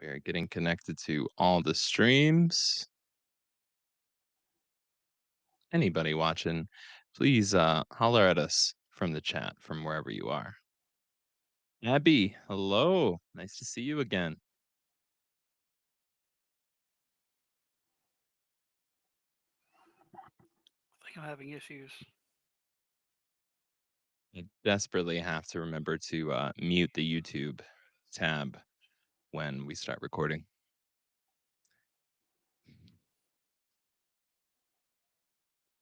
We are getting connected to all the streams. Anybody watching, please holler at us from the chat from wherever you are. Abby, hello. Nice to see you again. I think I'm having issues. I desperately have to remember to mute the YouTube tab when we start recording.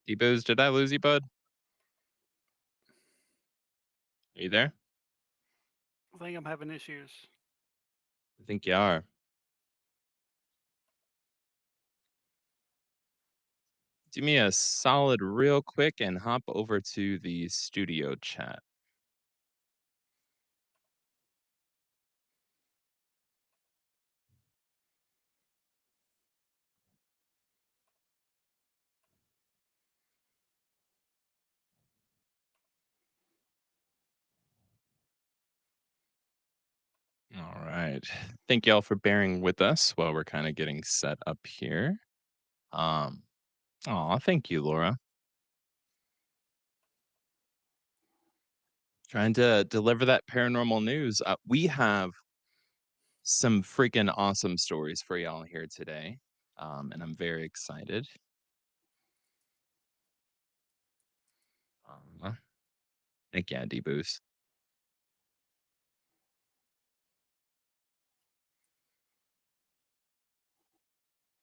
D-Booz, did I lose you, bud? Are you there? I think I'm having issues. I think you are. Do me a solid real quick and hop over to the studio chat. All right. Thank y'all for bearing with us while we're kind of getting set up here. Um, thank you, Laura. Trying to deliver that paranormal news. We have some freaking awesome stories for y'all here today. And I'm very excited. Um, Thank you, D Boost.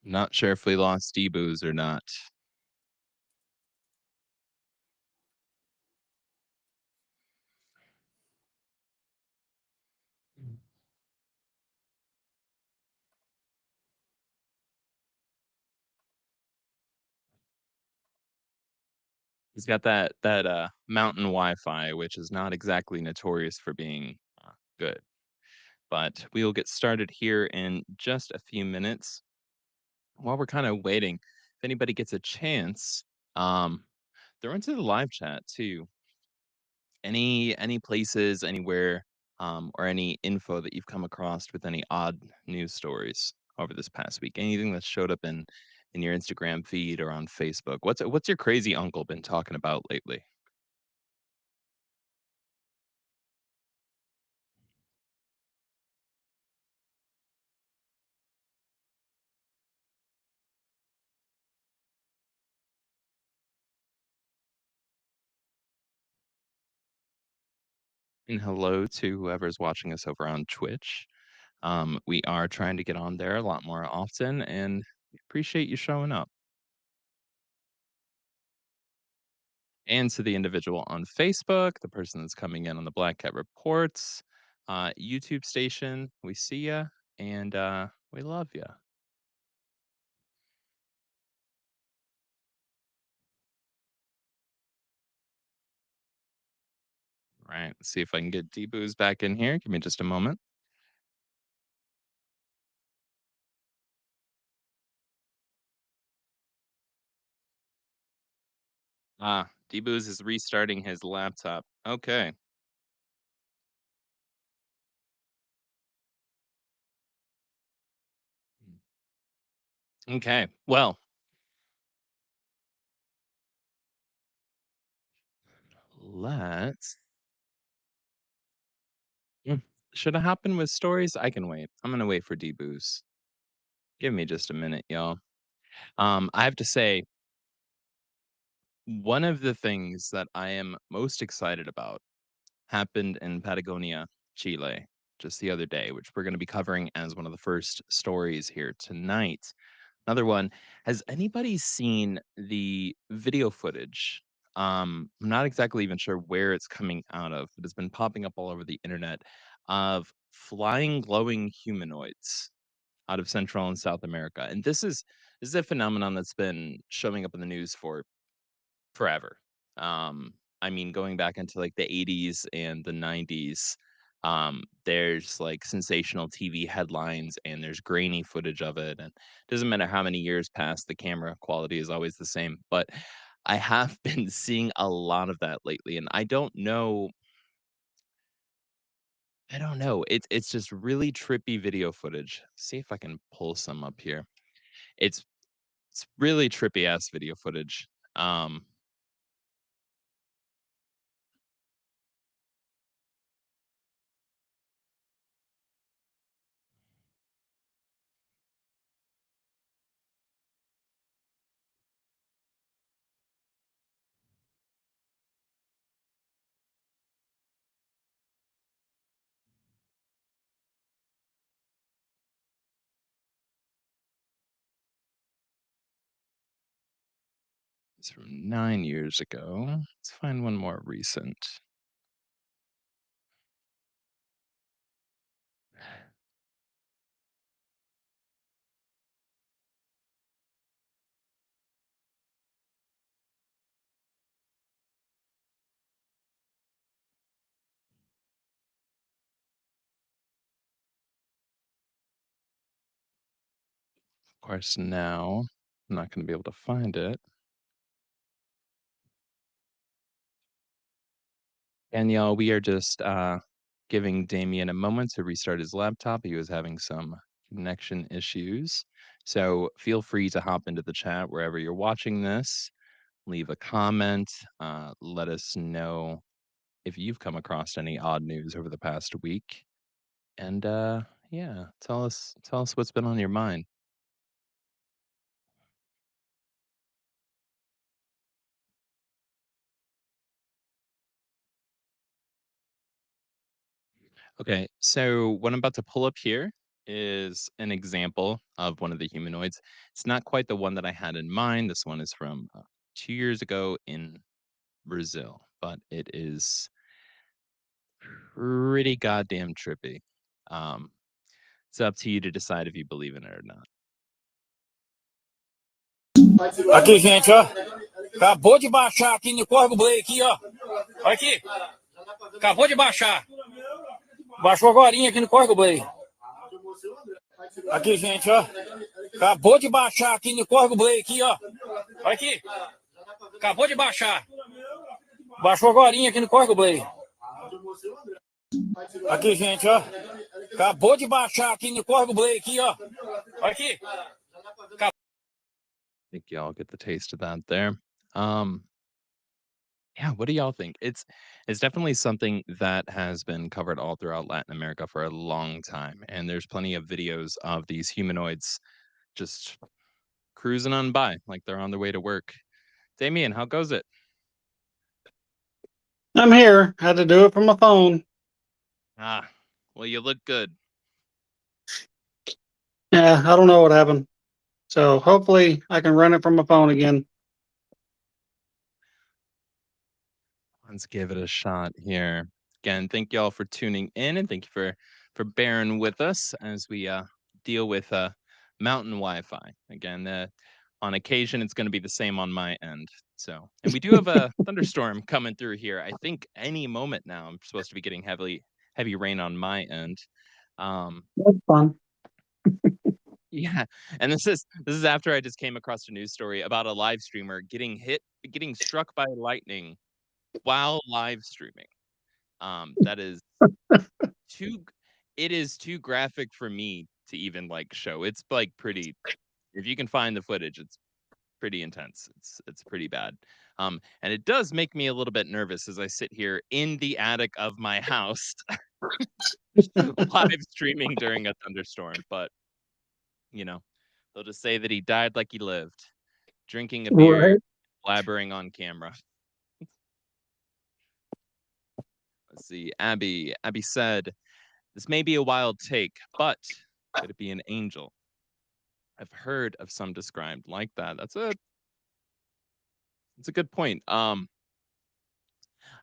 Not sure if we lost D Booze or not. He's got that mountain Wi-Fi, which is not exactly notorious for being good. But we will get started here in just a few minutes. While we're kind of waiting, if anybody gets a chance, they're into the live chat too. Any places, anywhere, or any info that you've come across with any odd news stories over this past week? Anything that showed up in your Instagram feed or on Facebook? What's your crazy uncle been talking about lately? And hello to whoever's watching us over on Twitch. We are trying to get on there a lot more often, and we appreciate you showing up. And to the individual on Facebook, the person that's coming in on the Black Cat Reports, YouTube station, we see ya and we love ya. All right, let's see if I can get D-Booze back in here. Give me just a moment. D-Booze is restarting his laptop. Okay. Okay. Well, let's. Should have happened with stories? I can wait. I'm gonna wait for D-Booze. Give me just a minute, y'all. I have to say, one of the things that I am most excited about happened in Patagonia, Chile, just the other day, which we're going to be covering as one of the first stories here tonight. Another one, has anybody seen the video footage? I'm not exactly even sure where it's coming out of, but it's been popping up all over the internet of flying glowing humanoids out of Central and South America. And this is a phenomenon that's been showing up in the news for forever. I mean, going back into like the 80s and the 90s, there's like sensational TV headlines and there's grainy footage of it. And it doesn't matter how many years pass, the camera quality is always the same. But I have been seeing a lot of that lately. And I don't know I don't know. It's just really trippy video footage. See if I can pull some up here. It's it's really trippy ass video footage. Um, it's from 9 years ago. Let's find one more recent. Of course, now I'm not going to be able to find it. And y'all, we are just giving Damien a moment to restart his laptop. He was having some connection issues. So feel free to hop into the chat wherever you're watching this. Leave a comment. Let us know if you've come across any odd news over the past week. And yeah, tell us what's been on your mind. Okay, so what I'm about to pull up here is an example of one of the humanoids. It's not quite the one that I had in mind. This one is from 2 years ago in Brazil, but it is pretty goddamn trippy. Um, it's up to you to decide if you believe in it or not. Aqui, gente, ó. Acabou de baixar aqui no Corvo Play aqui, ó. Olha aqui. Acabou de baixar. Baixou agorinha aqui no Corvo Play. Aqui, gente, ó. Acabou de baixar aqui no Corvo Play aqui, ó. Olha aqui. Acabou de baixar. Baixou agorinha aqui no Corvo Play. Aqui, gente, ó. Acabou de baixar aqui no Corvo Play aqui, ó. Olha aqui. I think y'all get the taste of that there. Um, yeah, what do y'all think? It's definitely something that has been covered all throughout Latin America for a long time, and there's plenty of videos of these humanoids just cruising on by like they're on their way to work. Damien, how goes it? I'm here. Had to do it from my phone. Ah, well, you look good. Yeah, I don't know what happened. So hopefully I can run it from my phone again. Let's give it a shot here. Again, thank y'all for tuning in, and thank you for bearing with us as we deal with mountain Wi-Fi. Again, on occasion it's going to be the same on my end. So, and we do have a thunderstorm coming through here. I think any moment now I'm supposed to be getting heavy rain on my end. That's fun. Yeah, and this is after I just came across a news story about a live streamer getting struck by lightning while live streaming. That is too it is too graphic for me to even like show. It's like pretty if you can find the footage, it's pretty intense. It's pretty bad. And it does make me a little bit nervous as I sit here in the attic of my house live streaming during a thunderstorm, but you know, they'll just say that he died like he lived, drinking a beer, Right. blabbering on camera. Let's see. Abby said, "This may be a wild take, but could it be an angel?" I've heard of some described like that. That's a good point. I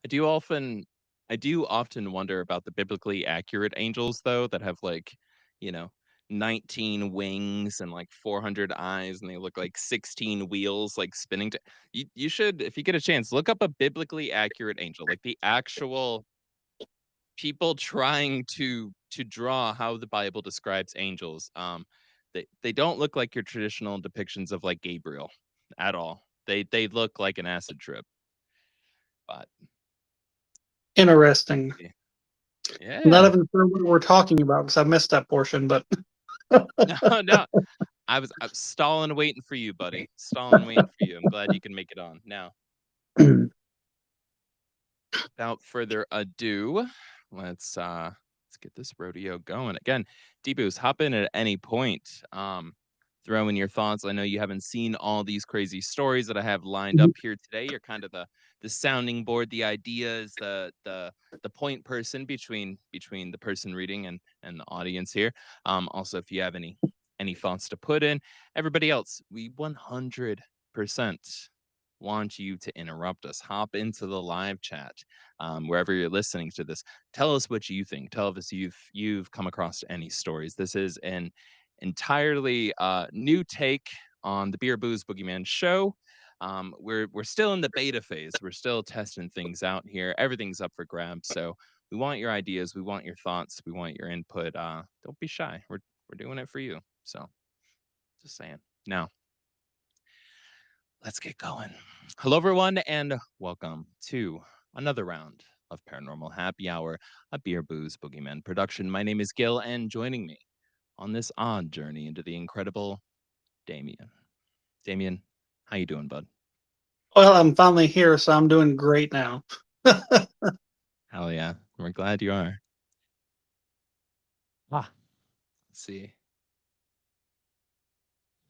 do often I do often wonder about the biblically accurate angels though that have like, you know, 19 wings and like 400 eyes and they look like 16 wheels like spinning you should if you get a chance look up a biblically accurate angel like the actual people trying to draw how the Bible describes angels. They don't look like your traditional depictions of like Gabriel at all. They look like an acid trip. But Interesting. yeah. I'm not Yeah. even sure what we're talking about because I missed that portion, but No, no. I was stalling, waiting for you, buddy. Stalling, waiting for you. I'm glad you can make it on. Now, without further ado, let's get this rodeo going. Again, D-Boost, hop in at any point. Throw in your thoughts. I know you haven't seen all these crazy stories that I have lined up here today. You're kind of the sounding board, the ideas, the point person between the person reading and the audience here. Also, if you have any thoughts to put in, everybody else, we 100% want you to interrupt us. Hop into the live chat, wherever you're listening to this. Tell us what you think. Tell us you've come across any stories. This is an entirely new take on the Beer Booze Boogeyman show. We're still in the beta phase. We're still testing things out here. Everything's up for grabs. So we want your ideas. We want your thoughts. We want your input. Don't be shy. We're doing it for you. So just saying. Now, let's get going. Hello, everyone, and welcome to another round of Paranormal Happy Hour, a Beer Booze Boogeyman production. My name is Gil, and joining me on this odd journey into the incredible, Damien. Damien, how you doing, bud? well, I'm finally here, so I'm doing great now. Hell yeah, we're glad you are. Let's see.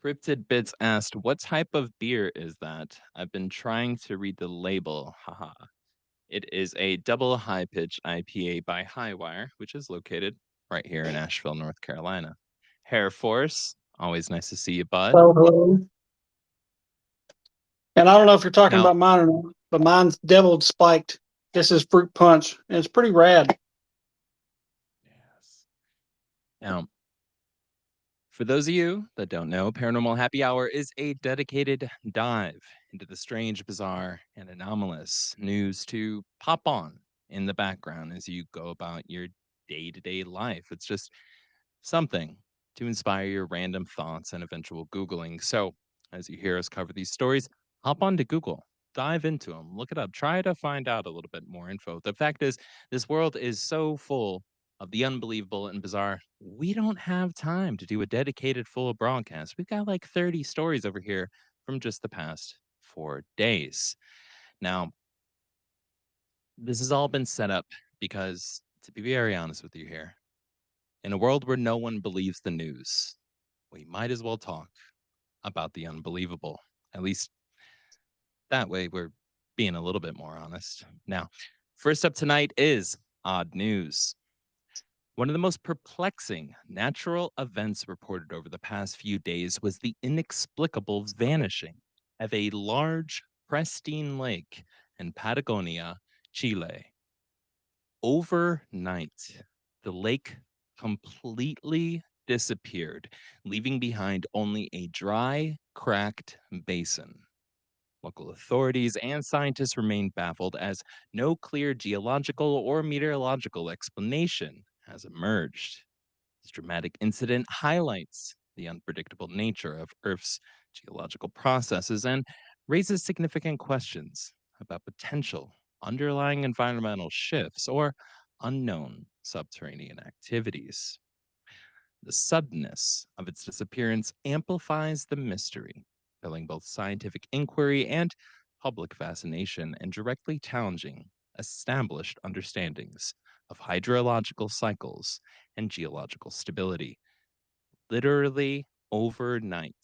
Cryptid Bits asked, "What type of beer is that? I've been trying to read the label. Haha. It is a double high pitch IPA by Highwire, which is located right here in Asheville, North Carolina. Hair Force, always nice to see you, bud. Hello, hello. And I don't know if you're talking Now, about mine or not, but mine's deviled spiked. This is fruit punch, and it's pretty rad. yes. Now, for those of you that don't know, Paranormal Happy Hour is a dedicated dive into the strange, bizarre, and anomalous news to pop on in the background as you go about your day to day life. It's just something to inspire your random thoughts and eventual Googling. So, as you hear us cover these stories, hop onto Google, dive into them, look it up, try to find out a little bit more info. The fact is, this world is so full of the unbelievable and bizarre. We don't have time to do a dedicated full broadcast. We've got like 30 stories over here from just the past 4 days. Now, this has all been set up because, to be very honest with you here, in a world where no one believes the news, we might as well talk about the unbelievable. At least that way we're being a little bit more honest. Now, first up tonight is odd news. One of the most perplexing natural events reported over the past few days was the inexplicable vanishing of a large, pristine lake in Patagonia, Chile. Overnight, the lake completely disappeared, leaving behind only a dry, cracked basin. Local authorities and scientists remain baffled as no clear geological or meteorological explanation has emerged. This dramatic incident highlights the unpredictable nature of Earth's geological processes and raises significant questions about potential underlying environmental shifts or unknown subterranean activities. The suddenness of its disappearance amplifies the mystery, filling both scientific inquiry and public fascination and directly challenging established understandings of hydrological cycles and geological stability. Literally overnight,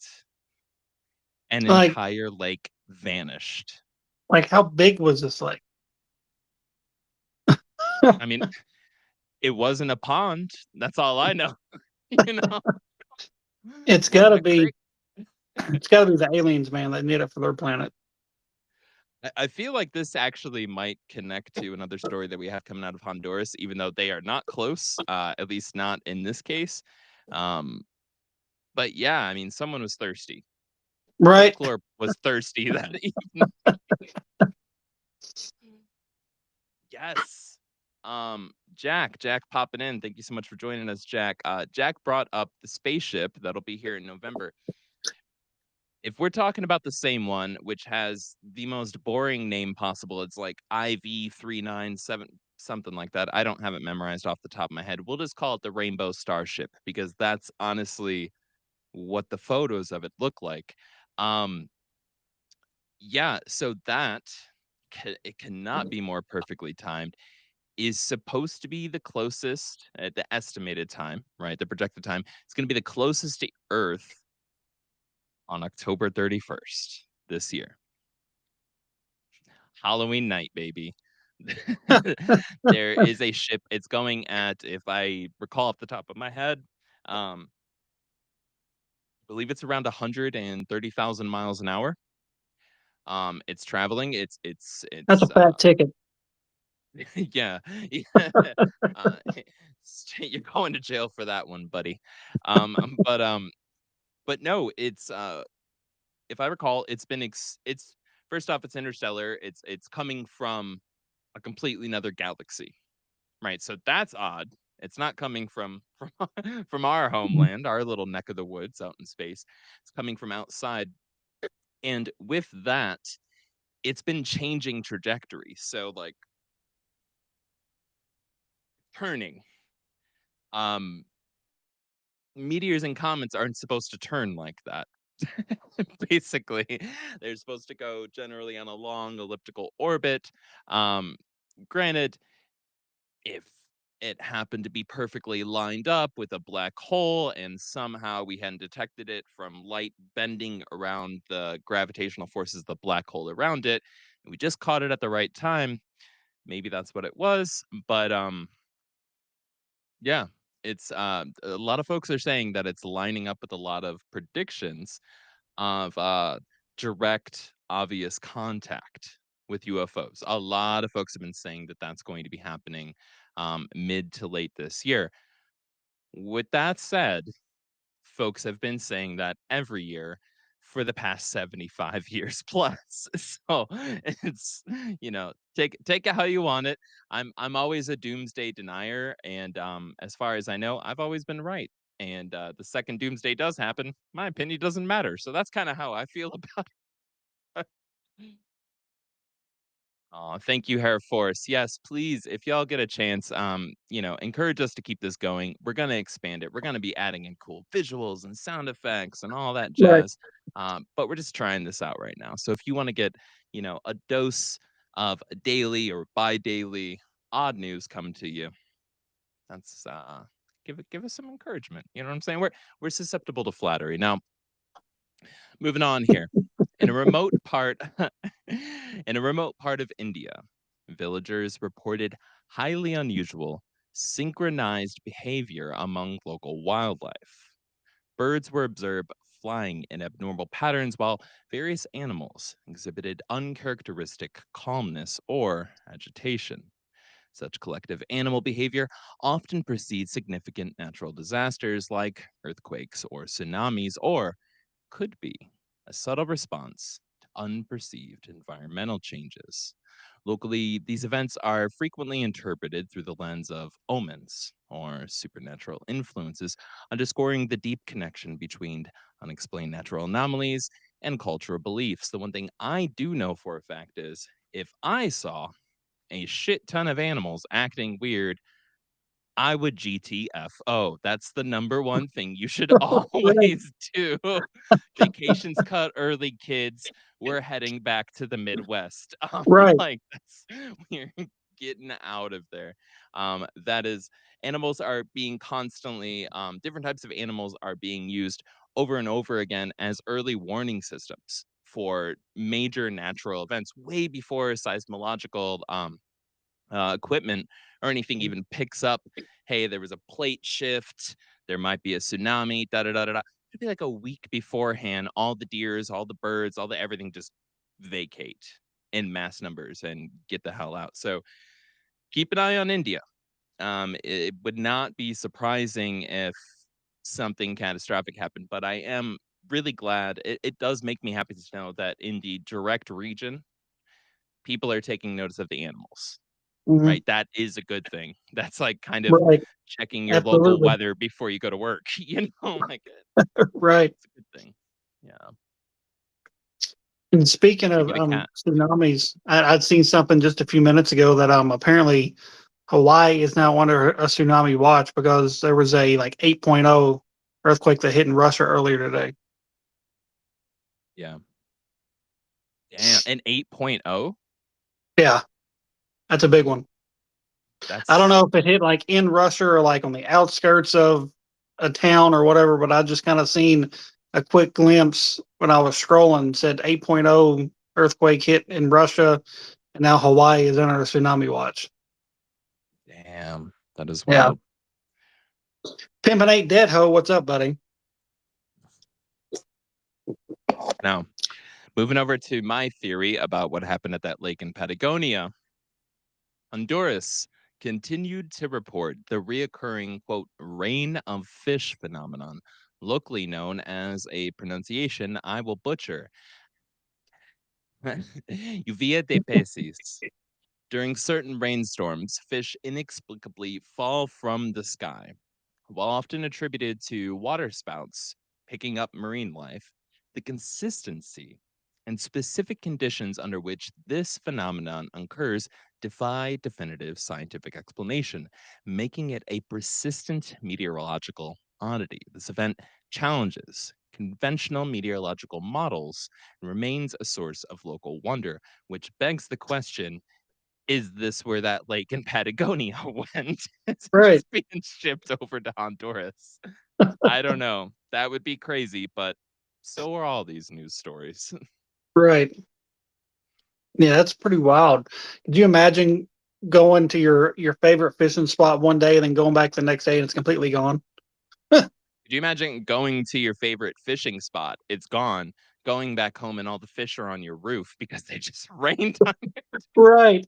an Like, entire lake vanished. how big was this lake? I mean, it wasn't a pond. That's all I know. You know, It's got wasn't to a be. creek. It's got to be the aliens, man, that need it for their planet. I feel like this actually might connect to another story that we have coming out of Honduras, even though they are not close, at least not in this case. Um, but yeah, I mean, someone was thirsty. Right. Folklore was thirsty that evening. Yes. Jack popping in. Thank you so much for joining us, Jack. Jack brought up the spaceship that'll be here in November. If we're talking about the same one, which has the most boring name possible, it's like IV 397. something like that. I don't have it memorized off the top of my head. We'll just call it the Rainbow Starship because that's honestly what the photos of it look like. Um, yeah, so that it cannot be more perfectly timed. Is supposed to be the closest at the estimated time, right? The projected time. It's going to be the closest to Earth on October 31st this year. Halloween night, baby. There is a ship. It's going at, if I recall off the top of my head, I believe it's around 130,000 miles an hour. It's traveling. That's a fat ticket. Yeah, yeah. Uh, you're going to jail for that one, buddy. But no, it's if I recall, it's first off, it's interstellar. It's coming from a completely another galaxy, right? So that's odd. It's not coming from our Mhm. homeland, our little neck of the woods out in space. It's coming from outside, and with that, it's been changing trajectory. So like turning. Um, Meteors and comets aren't supposed to turn like that. Basically, they're supposed to go generally on a long elliptical orbit. Um, Granted, if it happened to be perfectly lined up with a black hole and somehow we hadn't detected it from light bending around the gravitational forces of the black hole around it, and we just caught it at the right time, maybe that's what it was. But yeah, it's a lot of folks are saying that it's lining up with a lot of predictions of direct, obvious contact with UFOs. A lot of folks have been saying that that's going to be happening mid to late this year. With that said, folks have been saying that every year for the past 75 years plus. So it's, take it how you want it. I'm always a doomsday denier, and as far as I know, I've always been right. And the second doomsday does happen, my opinion doesn't matter. So that's kind of how I feel about it. Oh, thank you, Hair Force. Yes, please, if y'all get a chance, encourage us to keep this going. We're gonna expand it. We're gonna be adding in cool visuals and sound effects and all that Right. jazz. But we're just trying this out right now. So if you want to get, a dose of daily or bi-daily odd news come to you, that's give us some encouragement. You know what I'm saying? We're susceptible to flattery. Now, moving on here. In a remote part in a remote part of India, villagers reported highly unusual synchronized behavior among local wildlife. Birds were observed flying in abnormal patterns while various animals exhibited uncharacteristic calmness or agitation. Such collective animal behavior often precedes significant natural disasters like earthquakes or tsunamis, or could be a subtle response to unperceived environmental changes. Locally, these events are frequently interpreted through the lens of omens or supernatural influences, underscoring the deep connection between unexplained natural anomalies and cultural beliefs. The one thing I do know for a fact is if I saw a shit ton of animals acting weird, I would GTFO. That's the number one thing you should Right. always do. Vacations cut early, kids. We're heading back to the Midwest. Right. Like that's we're getting out of there. That is animals are being constantly different types of animals are being used over and over again as early warning systems for major natural events way before seismological equipment or anything even picks up, hey, there was a plate shift, there might be a tsunami, da da da da da. It'd be like a week beforehand, all the deers, all the birds, all the everything just vacate in mass numbers and get the hell out. So keep an eye on India. It would not be surprising if something catastrophic happened, but I am really glad. It does make me happy to know that in the direct region, people are taking notice of the animals, Mhm. right? That is a good thing. That's like kind of Right. checking your local Absolutely. weather before you go to work, like Right. it's a good thing. Yeah. And speaking Did you of get a cat? tsunamis, I'd seen something just a few minutes ago that apparently Hawaii is now under a tsunami watch because there was a like 8.0 earthquake that hit in Russia earlier today. Yeah. Damn, an 8.0? Yeah, that's a big one. I don't That's know if it hit like in Russia or like on the outskirts of a town or whatever, but I just kind of seen a quick glimpse when I was scrolling, said 8.0 earthquake hit in Russia, and now Hawaii is under a tsunami watch. damn. That is Yeah. wild. Pimpin' Ain't Dead Ho, what's up, buddy? Now, moving over to my theory about what happened at that lake in Patagonia, Honduras continued to report the reoccurring, quote, rain of fish phenomenon, locally known as a pronunciation I will butcher, lluvia de peces. During certain rainstorms, fish inexplicably fall from the sky. While often attributed to waterspouts picking up marine life, the consistency and specific conditions under which this phenomenon occurs defy definitive scientific explanation, making it a persistent meteorological oddity. This event challenges conventional meteorological models and remains a source of local wonder, which begs the question, is this where that lake in Patagonia went? Is it Right, just being shipped over to Honduras? I don't know. That would be crazy, but so are all these news stories. right. Yeah, that's pretty wild. Could you imagine going to your favorite fishing spot one day and then going back the next day and it's completely gone? Could you imagine going to your favorite fishing spot? It's gone. Going back home and all the fish are on your roof because they just rained on Right.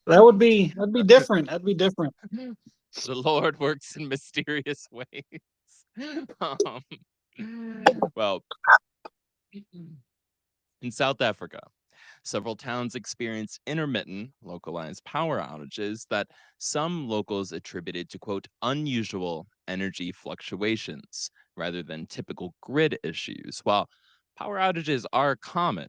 That'd be you. different. That'd be different. The Lord works in mysterious ways. Um, well, in South Africa, several towns experienced intermittent, localized power outages that some locals attributed to, quote, unusual energy fluctuations rather than typical grid issues. While power outages are common,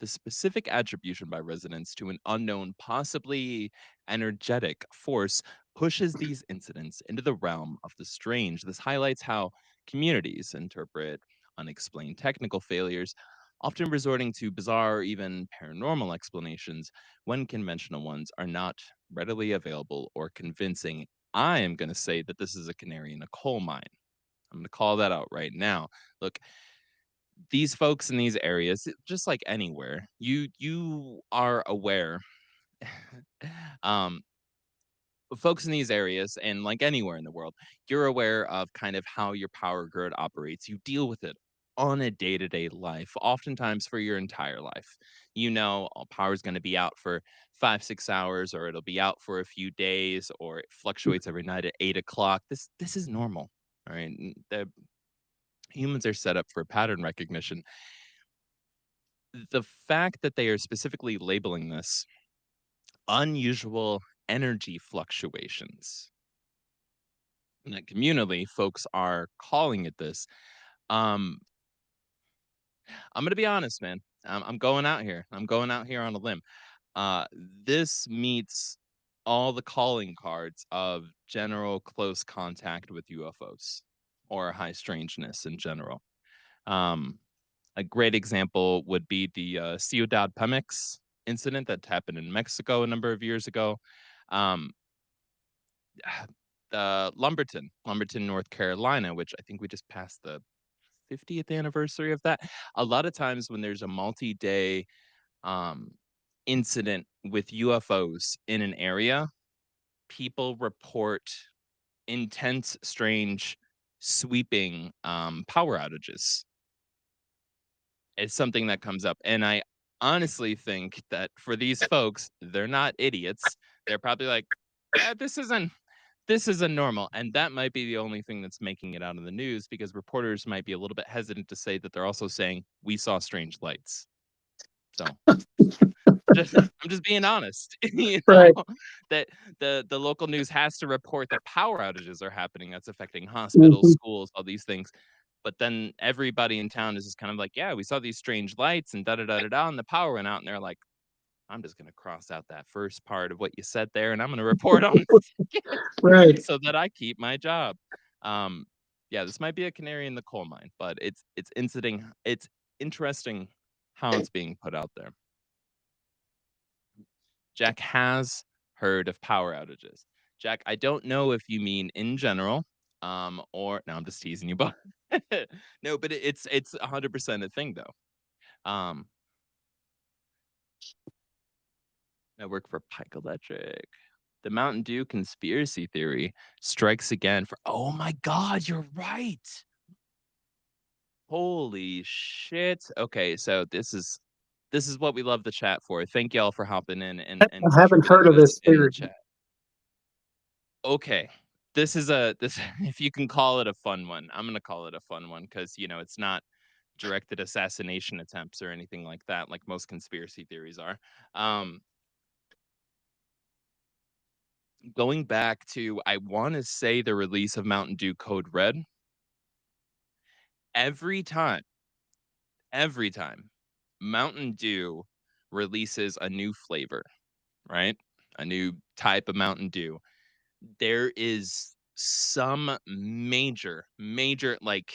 the specific attribution by residents to an unknown, possibly energetic force pushes these incidents into the realm of the strange. This highlights how communities interpret unexplained technical failures, often resorting to bizarre or even paranormal explanations when conventional ones are not readily available or convincing. I am going to say that this is a canary in a coal mine. I'm going to call that out right now. Look, these folks in these areas, just like anywhere, you are aware. um Folks in these areas and like anywhere in the world, you're aware of kind of how your power grid operates. You deal with it on a day-to-day life, oftentimes for your entire life. You know, power is going to be out for 5 6 hours, or it'll be out for a few days, or it fluctuates every night at 8 o'clock. This is normal. All right. The humans are set up for pattern recognition. The fact that they are specifically labeling this unusual energy fluctuations, and that communally folks are calling it this. um I'm gonna be honest, man. I'm going out here, on a limb. uh this meets all the calling cards of general close contact with UFOs or high strangeness in general. um A great example would be the Ciudad Pemex incident that happened in Mexico a number of years ago. Um, Lumberton, North Carolina, which I think we just passed the 50th anniversary of that. A lot of times when there's a multi-day um, incident with UFOs in an area, people report intense, strange, sweeping power outages. It's something that comes up. And I honestly think that for these folks, they're not idiots. They're probably like, this isn't normal. And that might be the only thing that's making it out of the news, because reporters might be a little bit hesitant to say that they're also saying we saw strange lights. So just I'm just being honest, Right. that the local news has to report that power outages are happening that's affecting hospitals, Mhm. schools, all these things. But then everybody in town is just kind of like, yeah, we saw these strange lights and da da da da da, and the power went out, and they're like, I'm just going to cross out that first part of what you said there, and I'm going to report on the second Right. so that I keep my job. Yeah, this might be a canary in the coal mine, but it's interesting how it's being put out there. Jack has heard of power outages. Jack, I don't know if you mean in general, or no, I'm just teasing you, but no, but it's 100% a thing though. I work for Pike Electric. The Mountain Dew conspiracy theory strikes again for, oh my God, you're right. Holy shit. Okay, so this is what we love the chat for. Thank y'all for hopping in and I haven't contributing heard of this this in the theory. chat. Okay. This if you can call it a fun one, I'm gonna call it a fun one because it's not directed assassination attempts or anything like that, like most conspiracy theories are. Going back to, I want to say, the release of Mountain Dew Code Red. Every time Mountain Dew releases a new flavor, right? A new type of Mountain Dew, there is some major, like,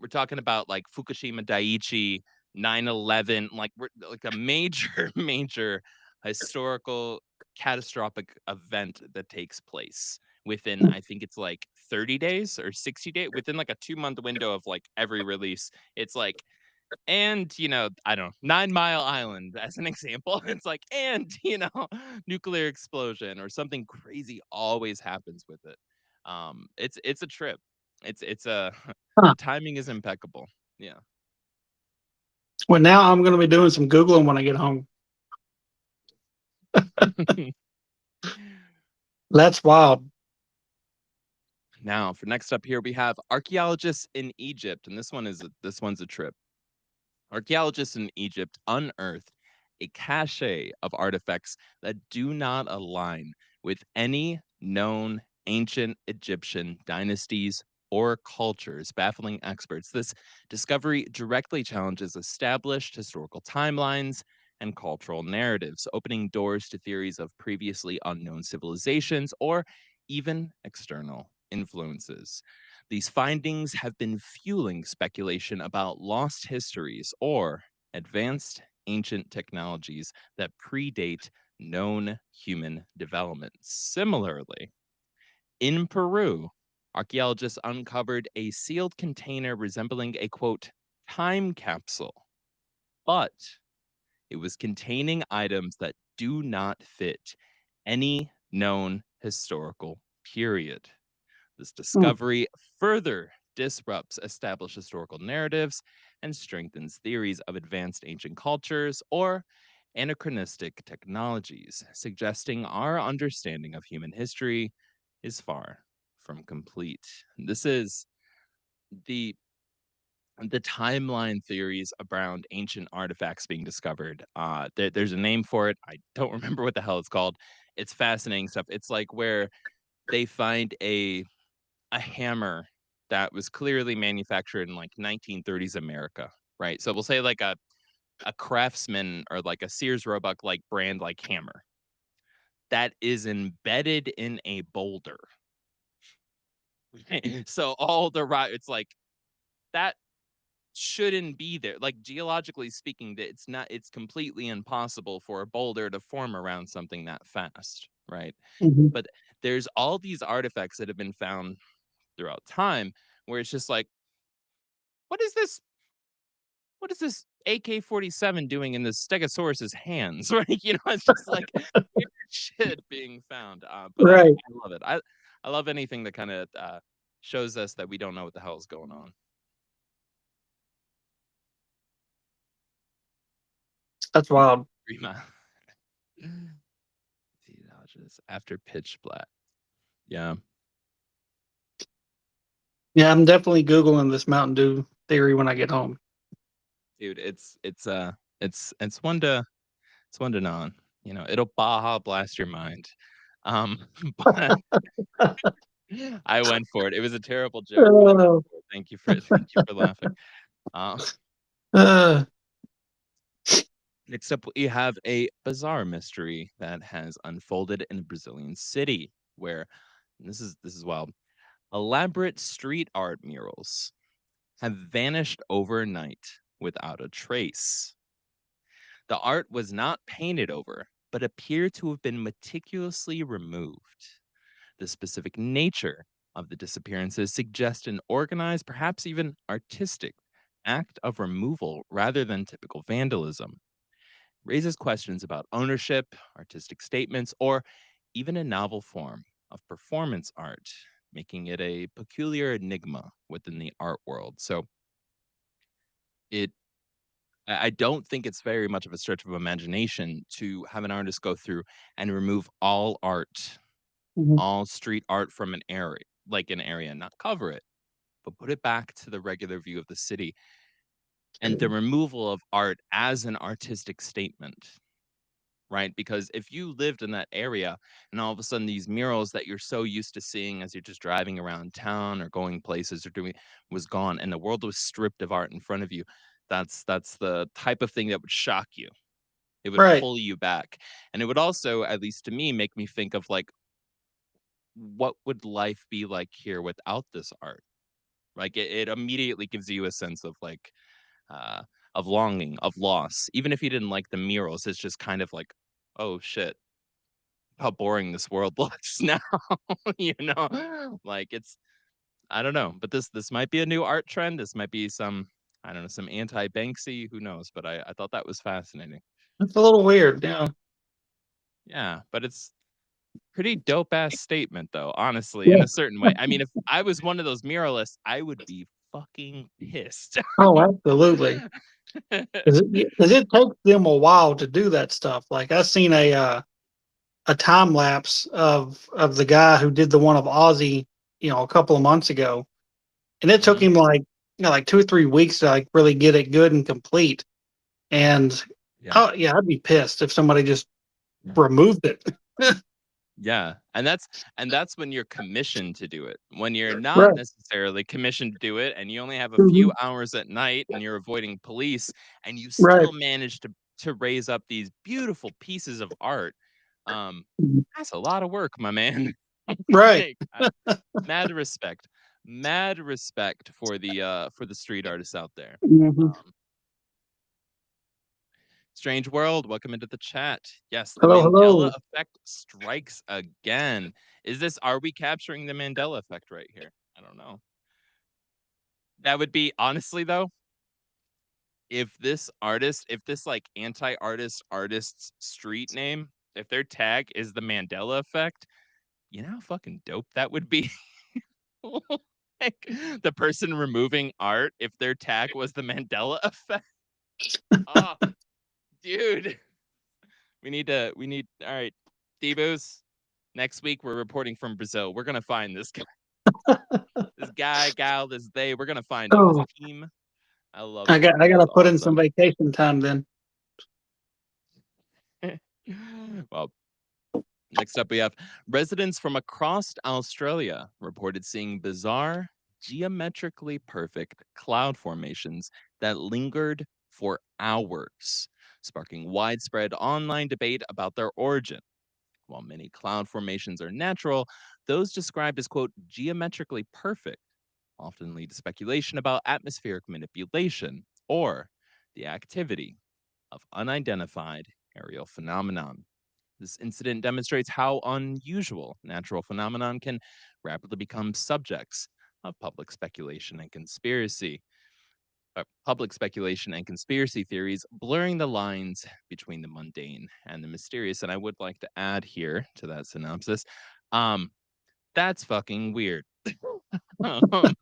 we're talking about like Fukushima Daiichi, 9/11, like we're like a major, major historical catastrophic event that takes place within, I think it's like 30 days or 60 days, within like a 2-month window of like every release. It's like, and I don't know, 9 Mile Island as an example. It's like, and nuclear explosion or something crazy always happens with it. It's a trip. It's a Huh. the timing is impeccable. Yeah. Well, now I'm going to be doing some Googling when I get home. That's wild. Now, for next up here, we have archaeologists in Egypt, and this one's a trip. Archaeologists in Egypt unearthed a cache of artifacts that do not align with any known ancient Egyptian dynasties or cultures, baffling experts. This discovery directly challenges established historical timelines and cultural narratives, opening doors to theories of previously unknown civilizations or even external influences. These findings have been fueling speculation about lost histories or advanced ancient technologies that predate known human development. Similarly, in Peru, archaeologists uncovered a sealed container resembling a, quote, time capsule, but it was containing items that do not fit any known historical period. This discovery further disrupts established historical narratives and strengthens theories of advanced ancient cultures or anachronistic technologies, suggesting our understanding of human history is far from complete. This is the timeline theories around ancient artifacts being discovered. There's a name for it. I don't remember what the hell it's called. It's fascinating stuff. It's like where they find a hammer that was clearly manufactured in like 1930s America, right? So we'll say like a Craftsman or like a Sears Roebuck like brand like hammer that is embedded in a boulder. So all the it's like that shouldn't be there. Like geologically speaking, that it's completely impossible for a boulder to form around something that fast, right? Mm-hmm. But there's all these artifacts that have been found throughout time where it's just like, what is this AK-47 doing in this Stegosaurus's hands? Right? It's just like weird shit being found. But I Right. love it. I love anything that kind of shows us that we don't know what the hell is going on. That's wild. After pitch black. Yeah. Yeah, I'm definitely Googling this Mountain Dew theory when I get home. Dude, it's one to know on. It'll Baja blast your mind. But I went for it. It was a terrible joke. Oh. Thank you for laughing. Uh, Next up, we have a bizarre mystery that has unfolded in a Brazilian city where this is wild. Elaborate street art murals have vanished overnight without a trace. The art was not painted over, but appeared to have been meticulously removed. The specific nature of the disappearances suggests an organized, perhaps even artistic, act of removal rather than typical vandalism. Raises questions about ownership, artistic statements, or even a novel form of performance art, making it a peculiar enigma within the art world. So it I don't think it's very much of a stretch of imagination to have an artist go through and remove all art, Mhm. all street art from an area, not cover it, but put it back to the regular view of the city. And the removal of art as an artistic statement, right? Because if you lived in that area and all of a sudden these murals that you're so used to seeing as you're just driving around town or going places or doing was gone and the world was stripped of art in front of you, that's the type of thing that would shock you. It would Right. pull you back. And it would also, at least to me, make me think of like, what would life be like here without this art? Like it immediately gives you a sense uh of longing, of loss. Even if you didn't like the murals, it's just kind of like, oh shit, how boring this world looks now. you know? Like it's I don't know, but this might be a new art trend. This might be some I don't know, some anti-Banksy, who knows? But I thought that was fascinating. It's a little weird. Yeah. Yeah, but it's pretty dope ass statement though, honestly, in Yeah. a certain way. I mean, if I was one of those muralists, I would be fucking pissed. Oh, absolutely. Because it takes them a while to do that stuff. Like I seen a time lapse of the guy who did the one of Ozzy, a couple of months ago, and it took Mhm. him like 2 or 3 weeks to like really get it good and complete. And Yeah. oh yeah, I'd be pissed if somebody just removed it. Yeah, and that's when you're commissioned to do it. When you're not Right. necessarily commissioned to do it and you only have a few Mhm. hours at night and you're avoiding police and you Right. still manage to raise up these beautiful pieces of art, um, Mhm. that's a lot of work, my man. Right. Like, mad respect. Mad respect for the street artists out there. Mhm. Um, Strange World, welcome into the chat. Yes, the Hello, Mandela hello. effect strikes again. Are we capturing the Mandela effect right here? I don't know. That would be honestly though, if this like artist's street name, if their tag is the Mandela effect, you know how fucking dope that would be? Like the person removing art, if their tag was the Mandela effect. Oh, dude. We need all right, Deboos. Next week we're reporting from Brazil. We're gonna find this guy, this guy, gal, this they. We're gonna find him. This Oh, team. I love I it. got I got That's to put in some awesome. vacation time then. Well, next up we have residents from across Australia reported seeing bizarre, geometrically perfect cloud formations that lingered for hours, sparking widespread online debate about their origin. While many cloud formations are natural, those described as, quote, geometrically perfect often lead to speculation about atmospheric manipulation or the activity of unidentified aerial phenomenon. This incident demonstrates how unusual natural phenomenon can rapidly become subjects of public speculation and conspiracy theories, blurring the lines between the mundane and the mysterious. And I would like to add here to that synopsis, um, that's fucking weird. Just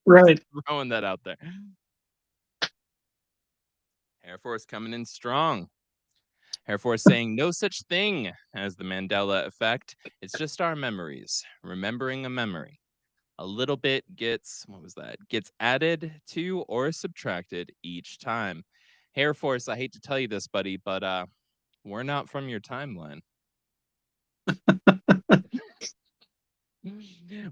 Right. throwing that out there. Air Force coming in strong. Air Force saying no such thing as the Mandela effect. It's just our memories. Remembering a memory. A little bit gets, what was that? Gets added to or subtracted each time. Air Force, I hate to tell you this, buddy, but we're not from your timeline.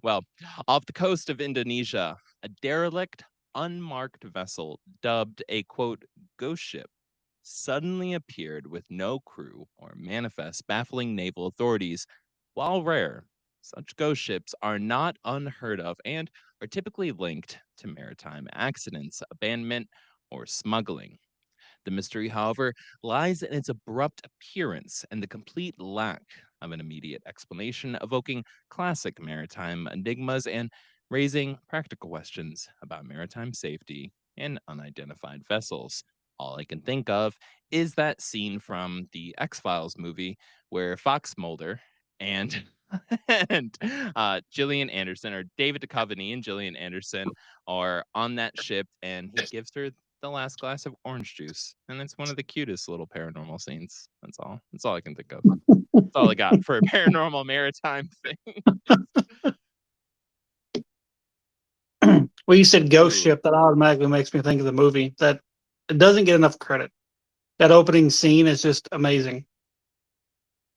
Well, off the coast of Indonesia, a derelict, unmarked vessel dubbed a quote ghost ship suddenly appeared with no crew or manifest, baffling naval authorities. While rare, such ghost ships are not unheard of and are typically linked to maritime accidents, abandonment, or smuggling. The mystery, however, lies in its abrupt appearance and the complete lack of an immediate explanation, evoking classic maritime enigmas and raising practical questions about maritime safety and unidentified vessels. All I can think of is that scene from the X-Files movie where Fox Mulder and Gillian Anderson, or David Duchovny and Gillian Anderson, are on that ship, and he gives her the last glass of orange juice, and it's one of the cutest little paranormal scenes. That's all. That's all I can think of. That's all I got for a paranormal maritime thing. Well, you said ghost Ooh, ship. That automatically makes me think of the movie that it doesn't get enough credit. That opening scene is just amazing.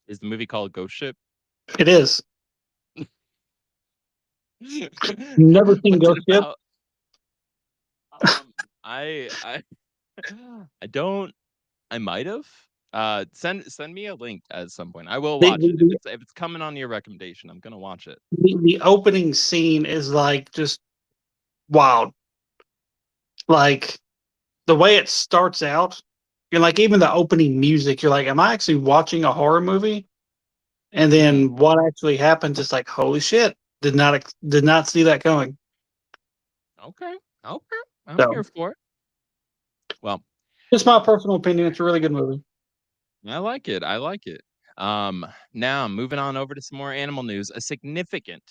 is the movie called Ghost Ship? It is. Never seen What's it Ghost Ship? about? I I don't. I might have. Send me a link at some point. I will The, watch it the, if it's coming on your recommendation. I'm gonna watch it. the opening scene is like just wild. Like the way it starts out, you're like, even the opening music, you're like, am I actually watching a horror movie? And Hmm. then what actually happens is like, holy shit, did not see that coming. Okay. Okay. I'm So here for it. Well, just my personal opinion, it's a really good movie. I like it. I like it. Now moving on over to some more animal news. A significant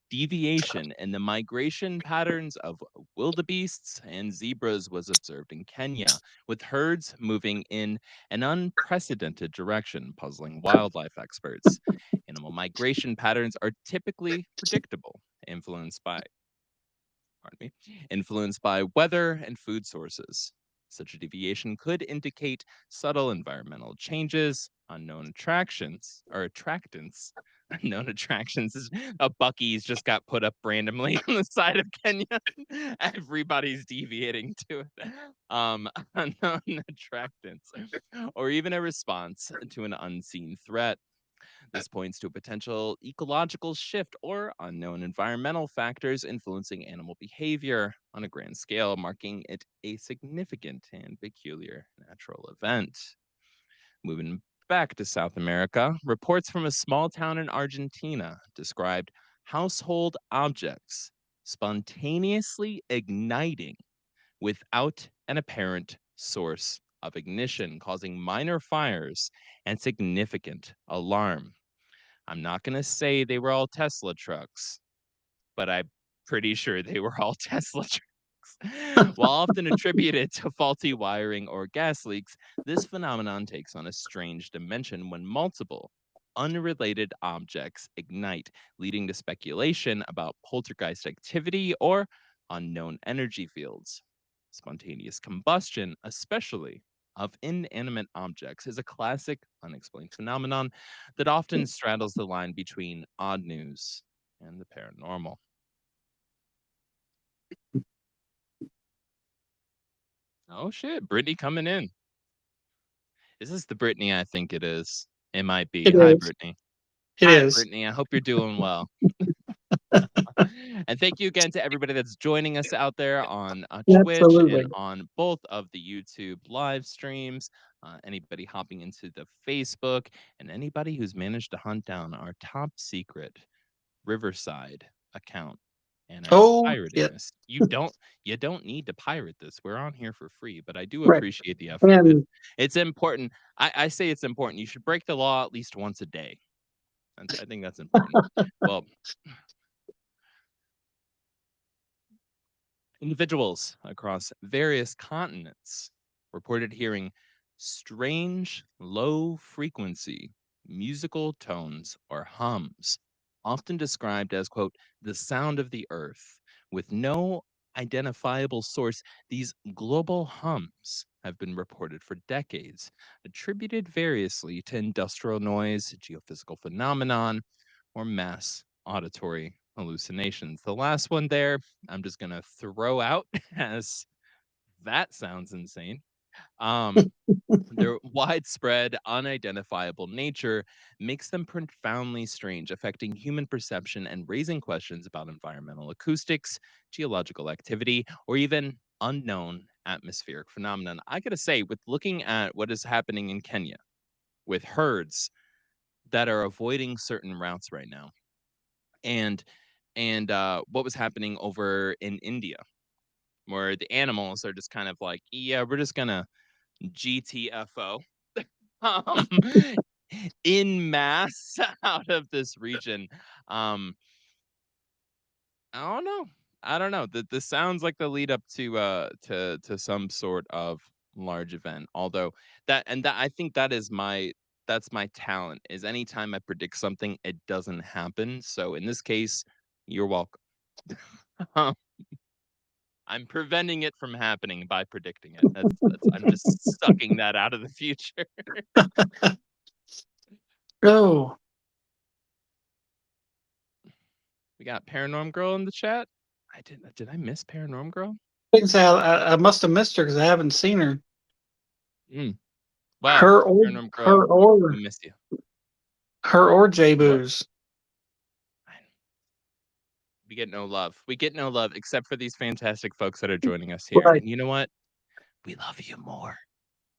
deviation in the migration patterns of wildebeests and zebras was observed in Kenya, with herds moving in an unprecedented direction, puzzling wildlife experts. Animal migration patterns are typically predictable, influenced by pardon me, influenced by weather and food sources. Such a deviation could indicate subtle environmental changes, unknown attractions or attractants. Unknown attractions is a Bucky's just got put up randomly on the side of Kenya. Everybody's deviating to it. Unknown attractants, or even a response to an unseen threat. This points to a potential ecological shift or unknown environmental factors influencing animal behavior on a grand scale, marking it a significant and peculiar natural event. Moving back to South America, reports from a small town in Argentina described household objects spontaneously igniting without an apparent source of ignition, causing minor fires and significant alarm. I'm not going to say they were all Tesla trucks, but I'm pretty sure they were all Tesla trucks. While often attributed to faulty wiring or gas leaks, this phenomenon takes on a strange dimension when multiple unrelated objects ignite, leading to speculation about poltergeist activity or unknown energy fields. Spontaneous combustion, especially of inanimate objects, is a classic unexplained phenomenon that often straddles the line between odd news and the paranormal. Oh shit, Brittany coming in. Is this the Brittany I think it is? It might be. It Hi, is. Brittany. It Hi, is. Brittany. I hope you're doing well. And thank you again to everybody that's joining us out there on Twitch and Absolutely. on both of the YouTube live streams. Anybody hopping into the Facebook, and anybody who's managed to hunt down our top secret Riverside account and are Oh pirating shit. this. You don't need to pirate this. We're on here for free, but I do Right. appreciate the effort. And It's important. I say it's important. You should break the law at least once a day. I think that's important. Well, individuals across various continents reported hearing strange, low frequency musical tones or hums, often described as, quote, the sound of the earth. With no identifiable source, these global hums have been reported for decades, attributed variously to industrial noise, geophysical phenomenon, or mass auditory hallucinations. The last one there, I'm just going to throw out as that sounds insane. Their widespread, unidentifiable nature makes them profoundly strange, affecting human perception and raising questions about environmental acoustics, geological activity, or even unknown atmospheric phenomenon. I gotta say, with looking at what is happening in Kenya with herds that are avoiding certain routes right now, and what was happening over in India, where the animals are just kind of like, yeah, we're just gonna GTFO um, in mass out of this region. Um, I don't know. I don't know. This sounds like the lead up to some sort of large event. Although that I think that's my talent is anytime I predict something, it doesn't happen. So in this case, you're welcome. I'm preventing it from happening by predicting it. That's I'm just sucking that out of the future. Oh, We got Paranorm Girl in the chat. Did I miss Paranorm Girl? I must have missed her because I haven't seen her. Well, Her or Paranorm Girl, her or we miss you. her or J Boo's. We get no love. We get no love except for these fantastic folks that are joining us here. Right. And you know what? We love you more.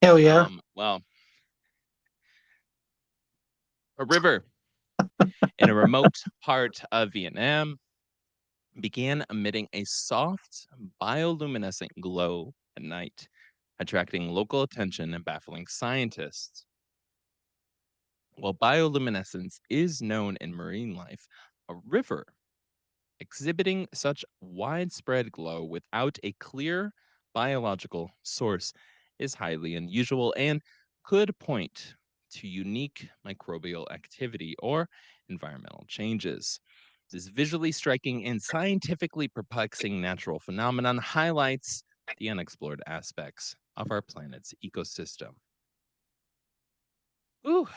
Hell yeah. Well, a river in a remote part of Vietnam began emitting a soft bioluminescent glow at night, attracting local attention and baffling scientists. While bioluminescence is known in marine life, a river exhibiting such widespread glow without a clear biological source is highly unusual and could point to unique microbial activity or environmental changes. This visually striking and scientifically perplexing natural phenomenon highlights the unexplored aspects of our planet's ecosystem. Ooh,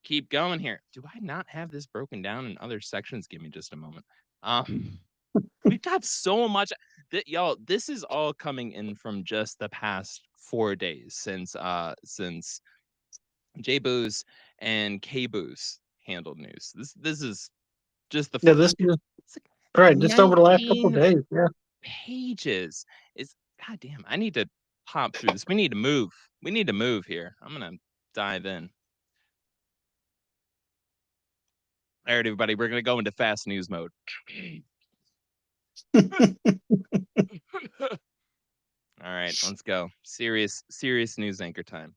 keep going here. Do I not have this broken down in other sections? Give me just a moment. We've got so much that y'all, this is all coming in from just the past 4 days since J Booz and K Booz handled news. This is just the Yeah, this is it's like right. Just over the last couple of 19 days. Yeah. pages. It's goddamn. I need to pop through this. We need to move. We need to move here. I'm gonna dive in. All right, everybody, we're gonna go into fast news mode. All right, let's go. Serious news anchor time.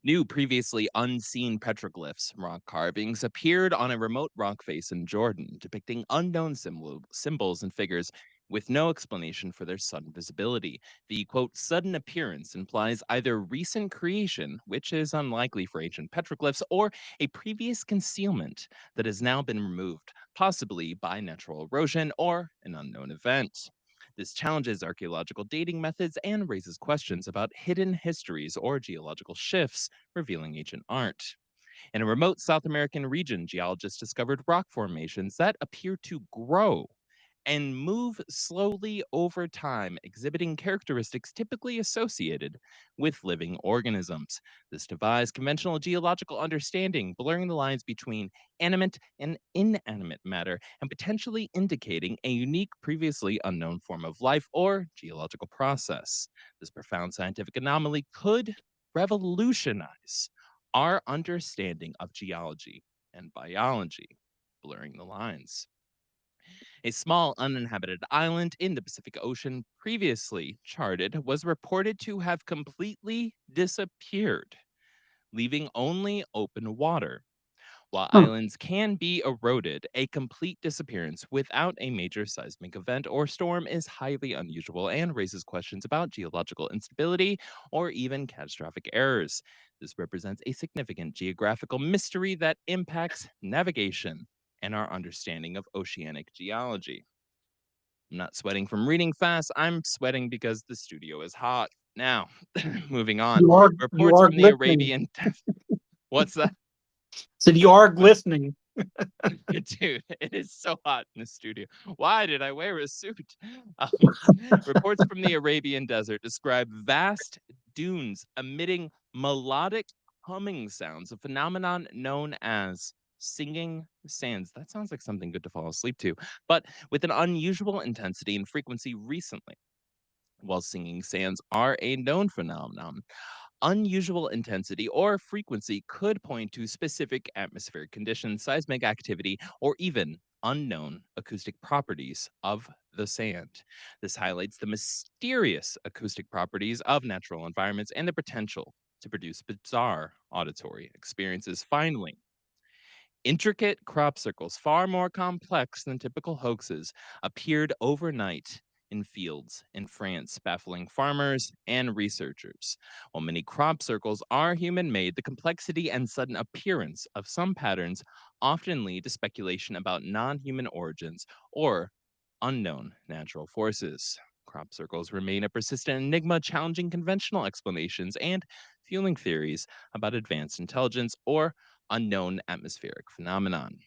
New, previously unseen petroglyphs, rock carvings, appeared on a remote rock face in Jordan, depicting unknown symbols and figures with no explanation for their sudden visibility. The quote, sudden appearance implies either recent creation, which is unlikely for ancient petroglyphs, or a previous concealment that has now been removed, possibly by natural erosion or an unknown event. This challenges archaeological dating methods and raises questions about hidden histories or geological shifts revealing ancient art. In a remote South American region, geologists discovered rock formations that appear to grow and move slowly over time, exhibiting characteristics typically associated with living organisms. This defies conventional geological understanding, blurring the lines between animate and inanimate matter and potentially indicating a unique, previously unknown form of life or geological process. This profound scientific anomaly could revolutionize our understanding of geology and biology, blurring the lines. A small uninhabited island in the Pacific Ocean, previously charted, was reported to have completely disappeared, leaving only open water. While Huh. islands can be eroded, a complete disappearance without a major seismic event or storm is highly unusual and raises questions about geological instability or even catastrophic errors. This represents a significant geographical mystery that impacts navigation and our understanding of oceanic geology. I'm not sweating from reading fast. I'm sweating because the studio is hot. Now, moving on. You Reports are from the glistening. Arabian. What's that? Said you are glistening. Dude, it is so hot in the studio. Why did I wear a suit? Um, reports from the Arabian desert describe vast dunes emitting melodic humming sounds, a phenomenon known as singing sands. That sounds like something good to fall asleep to, but with an unusual intensity and frequency recently. While singing sands are a known phenomenon, unusual intensity or frequency could point to specific atmospheric conditions, seismic activity, or even unknown acoustic properties of the sand. This highlights the mysterious acoustic properties of natural environments and the potential to produce bizarre auditory experiences. Finally, intricate crop circles, far more complex than typical hoaxes, appeared overnight in fields in France, baffling farmers and researchers. While many crop circles are human made, the complexity and sudden appearance of some patterns often lead to speculation about non human origins or unknown natural forces. Crop circles remain a persistent enigma, challenging conventional explanations and fueling theories about advanced intelligence or unknown atmospheric phenomenon.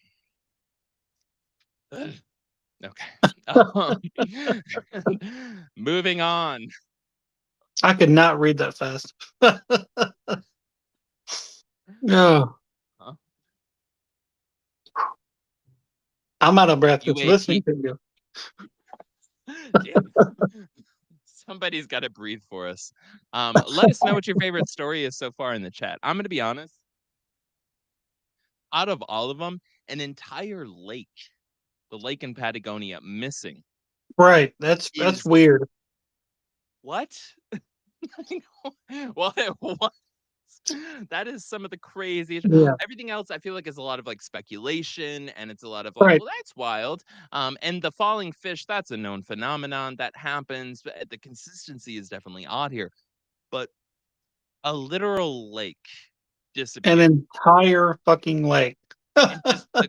Okay. Um, moving on. I could not read that fast. No, Huh? I'm out of breath just UAP. listening to you. Dude, somebody's got to breathe for us. Let us know what your favorite story is so far in the chat. I'm going to be honest. Out of all of them, an entire lake, the lake in Patagonia, missing Right. That's is weird. what? What? What? That is some of the craziest. Yeah. Everything else, I feel like, is a lot of like speculation, and it's a lot of like, Right. well, that's wild. And the falling fish, that's a known phenomenon that happens. But the consistency is definitely odd here. But a literal lake An disappeared, entire fucking lake. and just the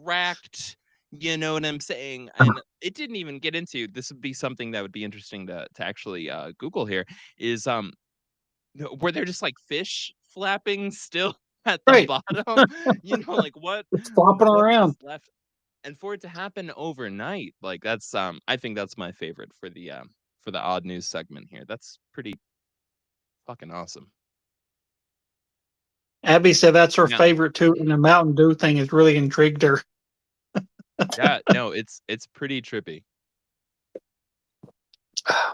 cracked. You know what I'm saying? And it didn't even get into. This would be something that would be interesting to actually Google here. Is No, were there just, like, fish flapping still at the Right. bottom? You know, like, It's flopping what was around. left? And for it to happen overnight, like, that's, I think that's my favorite for the odd news segment here. That's pretty fucking awesome. Abby said that's her Now favorite too, and the Mountain Dew thing has really intrigued her. yeah, no, it's pretty trippy.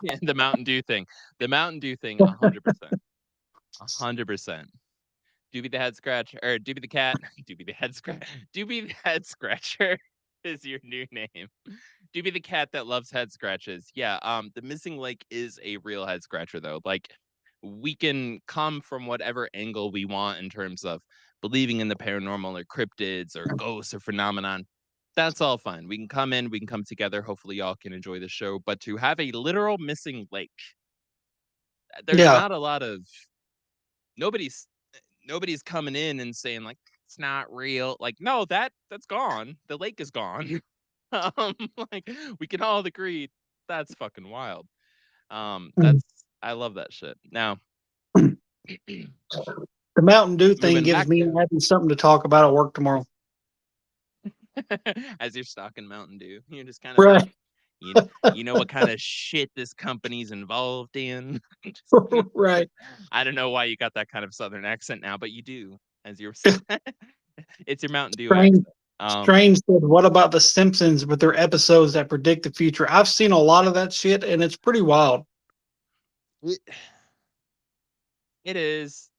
Yeah, the Mountain Dew thing. The Mountain Dew thing, 100%. 100%. Doobie the head scratch or Doobie the cat. Doobie the head scratch. Doobie the head scratcher is your new name. Doobie the cat that loves head scratches. Yeah, the missing lake is a real head scratcher though. Like we can come from whatever angle we want in terms of believing in the paranormal or cryptids or ghosts or phenomenon. That's all fine. We can come in, we can come together. Hopefully y'all can enjoy the show. But to have a literal missing lake, there's Yeah. not a lot of nobody's nobody's coming in and saying like it's not real. Like, no, that's gone. The lake is gone. um, like we can all agree that's fucking wild. Mm. That's I love that shit. Now, The Mountain Dew thing moving gives back me to and Abby something to talk about at work tomorrow. as you're stocking Mountain Dew, you're just kind of like, Right. you know what kind of shit this company's involved in. Right. I don't know why you got that kind of southern accent now, but you do. As you're, it's your Mountain Dew Strange, accent. Strange said, "What about the Simpsons with their episodes that predict the future?" I've seen a lot of that shit, and it's pretty wild. It, it is.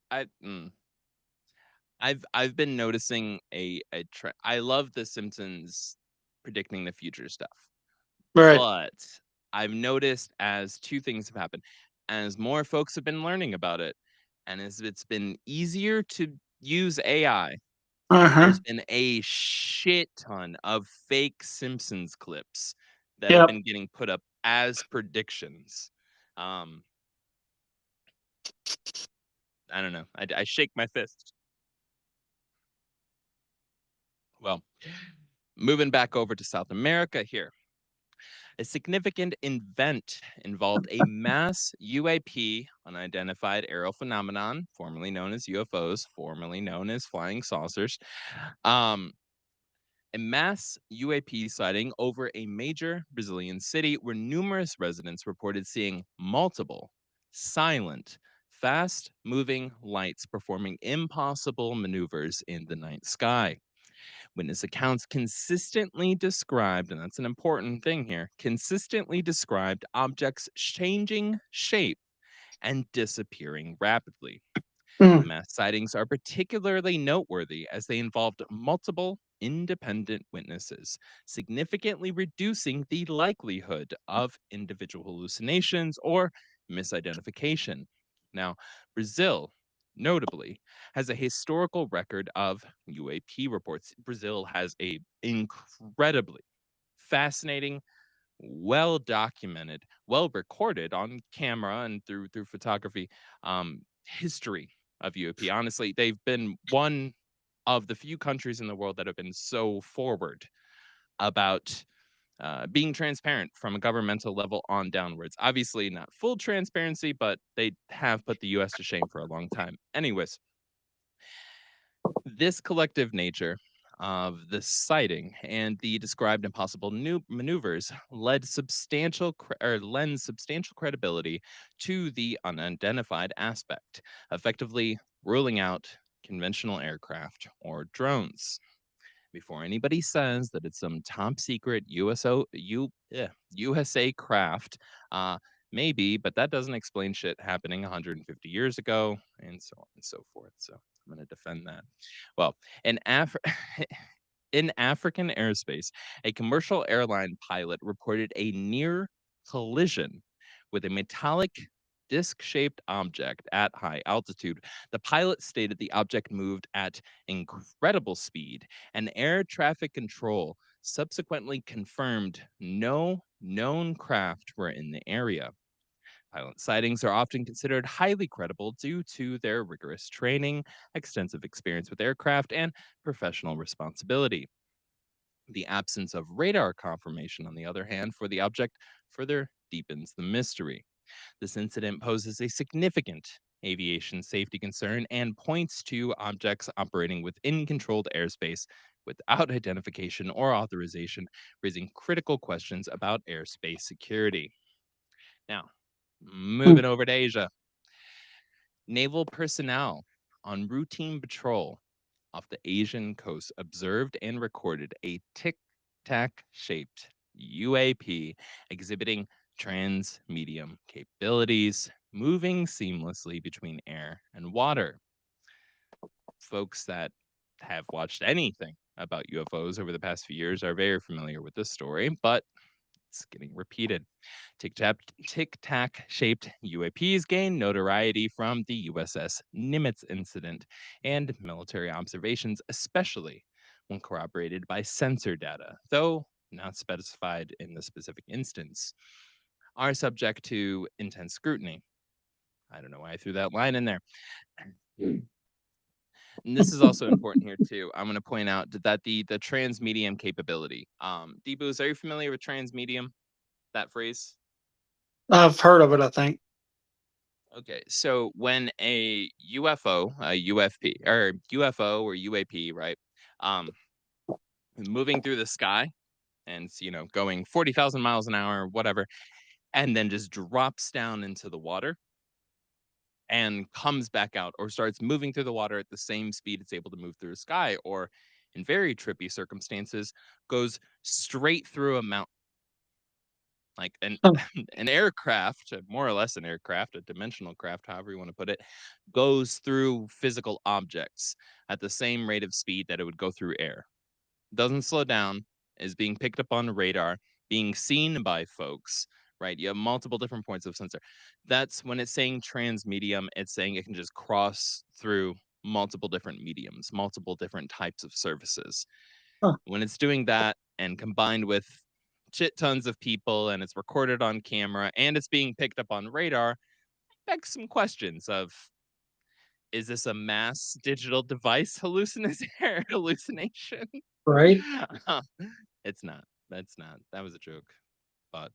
I've been noticing a trend. I love The Simpsons predicting the future stuff, Right. but I've noticed as two things have happened. As more folks have been learning about it, and as it's been easier to use AI, Uh huh. there's been a shit ton of fake Simpsons clips that have Yep. been getting put up as predictions. Um, I don't know. I shake my fist. Well, moving back over to South America here. A significant event involved a mass UAP, unidentified aerial phenomenon, formerly known as UFOs, formerly known as flying saucers, um, A mass UAP sighting over a major Brazilian city where numerous residents reported seeing multiple, silent, fast moving lights performing impossible maneuvers in the night sky. Witness accounts consistently described, and that's an important thing here, consistently described objects changing shape and disappearing rapidly. The Mm. mass sightings are particularly noteworthy as they involved multiple independent witnesses, significantly reducing the likelihood of individual hallucinations or misidentification. Now, Brazil, notably, has a historical record of UAP reports. Brazil has a incredibly fascinating, well documented, well recorded on camera and through photography history of UAP. Honestly, they've been one of the few countries in the world that have been so forward about being transparent from a governmental level on downwards. Obviously, not full transparency, but they have put the US to shame for a long time. Anyways, this collective nature of the sighting and the described impossible new maneuvers lends substantial credibility to the unidentified aspect, effectively ruling out conventional aircraft or drones. Before anybody says that it's some top secret USA craft, uh, maybe, but that doesn't explain shit happening 150 years ago, and so on and so forth. So I'm going to defend that. Well, in in African airspace, a commercial airline pilot reported a near collision with a metallic disc-shaped object at high altitude. The pilot stated the object moved at incredible speed, and air traffic control subsequently confirmed no known craft were in the area. Pilot sightings are often considered highly credible due to their rigorous training, extensive experience with aircraft, and professional responsibility. The absence of radar confirmation, on the other hand, for the object further deepens the mystery. This incident poses a significant aviation safety concern and points to objects operating within controlled airspace without identification or authorization, raising critical questions about airspace security. Now, Mm. moving over to Asia, naval personnel on routine patrol off the Asian coast observed and recorded a tic tac shaped UAP exhibiting transmedium capabilities, moving seamlessly between air and water. Folks that have watched anything about UFOs over the past few years are very familiar with this story, but it's getting repeated. Tic-tac shaped UAPs gained notoriety from the USS Nimitz incident and military observations, especially when corroborated by sensor data, though not specified in the specific instance, are subject to intense scrutiny. I don't know why I threw that line in there. And this is also important here too. I'm going to point out that the transmedium capability. Debus, are you familiar with transmedium? That phrase? I've heard of it, I think. Okay, so when a UFO, a UFP, or UFO or UAP, right, um, moving through the sky and it's, going 40,000 miles an hour, whatever, and then just drops down into the water and comes back out or starts moving through the water at the same speed it's able to move through the sky, or in very trippy circumstances, goes straight through a mountain. Like an Huh. an aircraft, more or less an aircraft, a dimensional craft, however you want to put it, goes through physical objects at the same rate of speed that it would go through air. Doesn't slow down, is being picked up on radar, being seen by folks, right? You have multiple different points of sensor. That's when it's saying transmedium, it's saying it can just cross through multiple different mediums, multiple different types of services. Huh. When it's doing that and combined with shit tons of people and it's recorded on camera and it's being picked up on radar, begs some questions of, is this a mass digital device hallucination? Right? It's not. That's not. That was a joke. But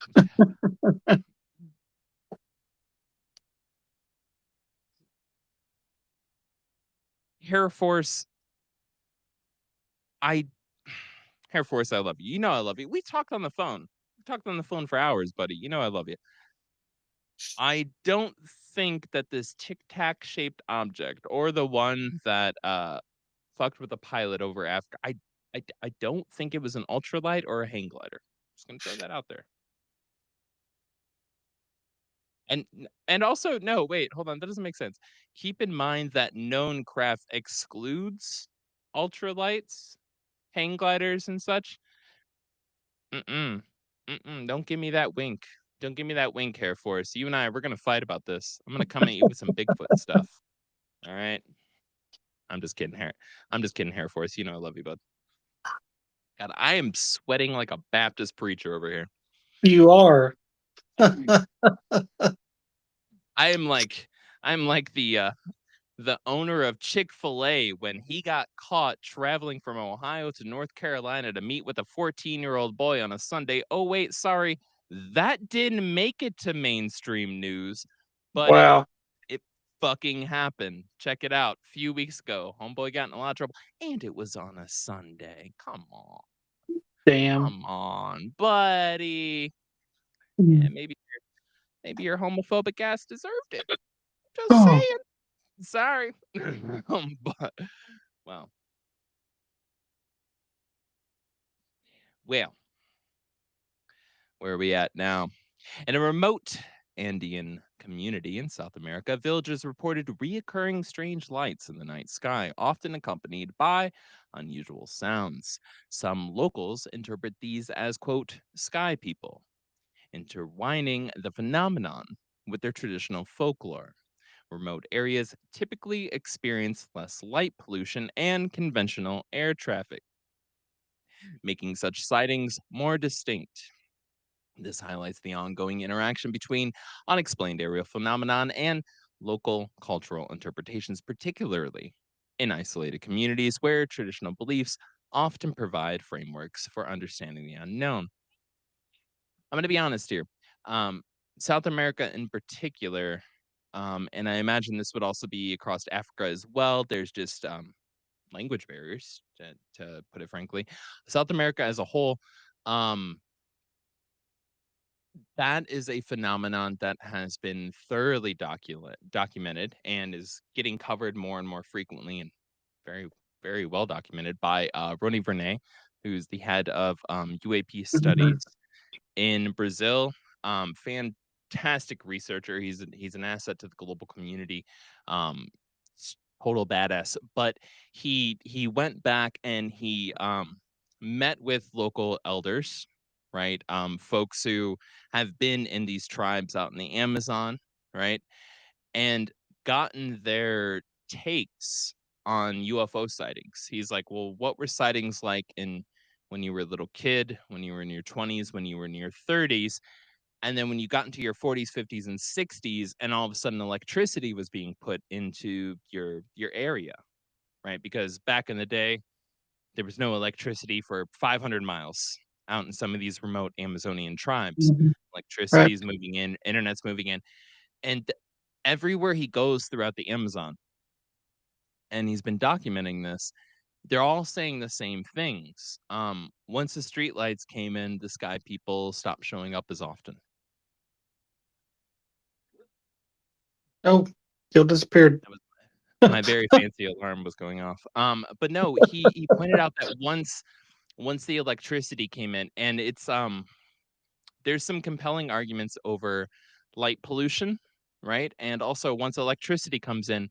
Air Force, I Air Force, I love you. You know I love you. We talked on the phone. We talked on the phone for hours, buddy. You know I love you. I don't think that this tic tac shaped object or the one that fucked with a pilot over Africa. I don't think it was an ultralight or a hang glider. Just gonna throw that out there. And also, no, wait, hold on, that doesn't make sense. Keep in mind that known craft excludes ultralights, hang gliders, and such. Mm-mm. Mm-mm. Don't give me that wink. Don't give me that wink, Air Force. You and I, we're gonna fight about this. I'm gonna come at you with some Bigfoot stuff. All right. I'm just kidding, Hair. I'm just kidding, Air Force. You know I love you, bud. God, I am sweating like a Baptist preacher over here. You are. I'm like the owner of Chick-fil-A when he got caught traveling from Ohio to North Carolina to meet with a 14-year-old boy on a Sunday. Oh wait, sorry. That didn't make it to mainstream news, but it Wow. it fucking happened. Check it out. A few weeks ago, homeboy got in a lot of trouble and it was on a Sunday. Come on. Damn. Come on, buddy. Yeah, Mm. maybe your homophobic ass deserved it. Just Oh, saying. Sorry. But well. Well, where are we at now? In a remote Andean community in South America, villagers reported reoccurring strange lights in the night sky, often accompanied by unusual sounds. Some locals interpret these as, quote, sky people, intertwining the phenomenon with their traditional folklore. Remote areas typically experience less light pollution and conventional air traffic, making such sightings more distinct. This highlights the ongoing interaction between unexplained aerial phenomenon and local cultural interpretations, particularly in isolated communities where traditional beliefs often provide frameworks for understanding the unknown. I'm going to be honest here. Um, South America in particular, and I imagine this would also be across Africa as well. There's just language barriers, to put it frankly. South America as a whole, um, that is a phenomenon that has been thoroughly documented and is getting covered more and more frequently and very, very well documented by Rony Vernay, who's the head of UAP mhm. studies in Brazil. Fantastic researcher. He's an asset to the global community. Um, Total badass. But he went back and he met with local elders, right? Folks who have been in these tribes out in the Amazon, right? And gotten their takes on UFO sightings. He's like, well, what were sightings like in when you were a little kid, when you were in your 20s, when you were in your 30s, and then when you got into your 40s, 50s, and 60s, and all of a sudden electricity was being put into your area, right? Because back in the day, there was no electricity for 500 miles out in some of these remote Amazonian tribes. Mhm. Electricity Right. is moving in, internet's moving in, and everywhere he goes throughout the Amazon, and he's been documenting this, they're all saying the same things. Once the streetlights came in, the sky people stopped showing up as often. Oh, still disappeared. That was my very fancy alarm was going off. But no, he pointed out that once the electricity came in, and it's there's some compelling arguments over light pollution, right? And also once electricity comes in,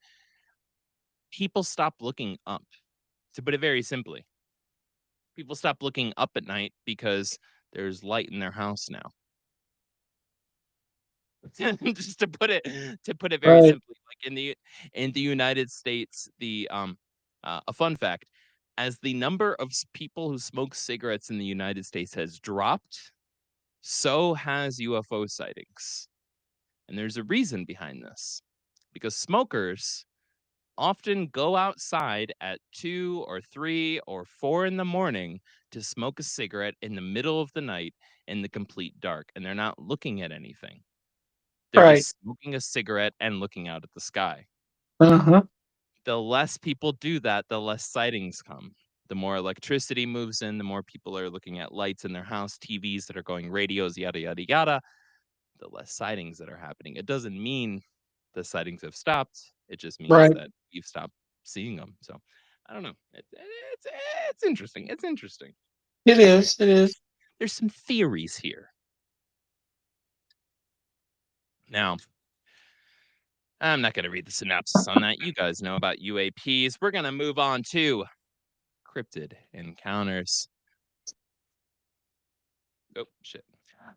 people stop looking up. To put it very simply, people stop looking up at night because there's light in their house now. Just to put it very Right. simply, like in the United States, a fun fact, as the number of people who smoke cigarettes in the United States has dropped, so has UFO sightings. And there's a reason behind this. Because smokers often go outside at 2 or 3 or 4 in the morning to smoke a cigarette in the middle of the night in the complete dark, and they're not looking at anything. They're Right. just smoking a cigarette and looking out at the sky. Uh-huh. The less people do that, the less sightings come. the more electricity moves in, the more people are looking at lights in their house, TVs that are going, radios, yada, yada, yada, the less sightings that are happening. It doesn't mean the sightings have stopped. It just means Right. that you've stopped seeing them. So I don't know. It's interesting. It's interesting. It is. It is. There's some theories here. Now, I'm not going to read the synopsis on that. You guys know about UAPs. We're going to move on to cryptid encounters. Oh, shit.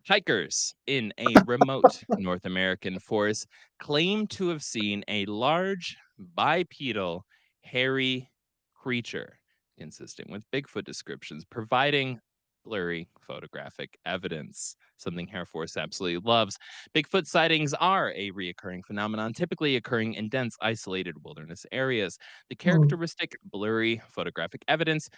Hikers in a remote North American forest claim to have seen a large bipedal hairy creature consistent with Bigfoot descriptions, providing blurry photographic evidence, something Air Force absolutely loves. Bigfoot sightings are a reoccurring phenomenon, typically occurring in dense, isolated wilderness areas. The characteristic blurry photographic evidence,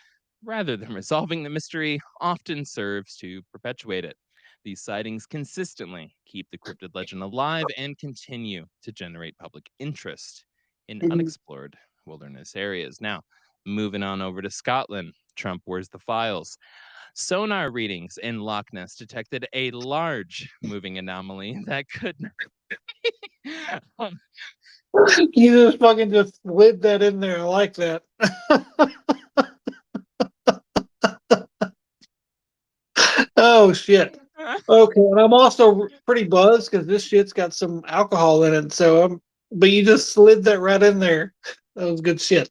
rather than resolving the mystery, often serves to perpetuate it. These sightings consistently keep the cryptid legend alive and continue to generate public interest in Mhm. unexplored wilderness areas. Now, moving on over to Scotland, Trump, where's the files? Sonar readings in Loch Ness detected a large moving anomaly that could um, You just fucking just slid that in there. I like that. Oh shit. Okay, and I'm also pretty buzzed because this shit's got some alcohol in it. So I'm, but you just slid that right in there. That was good shit.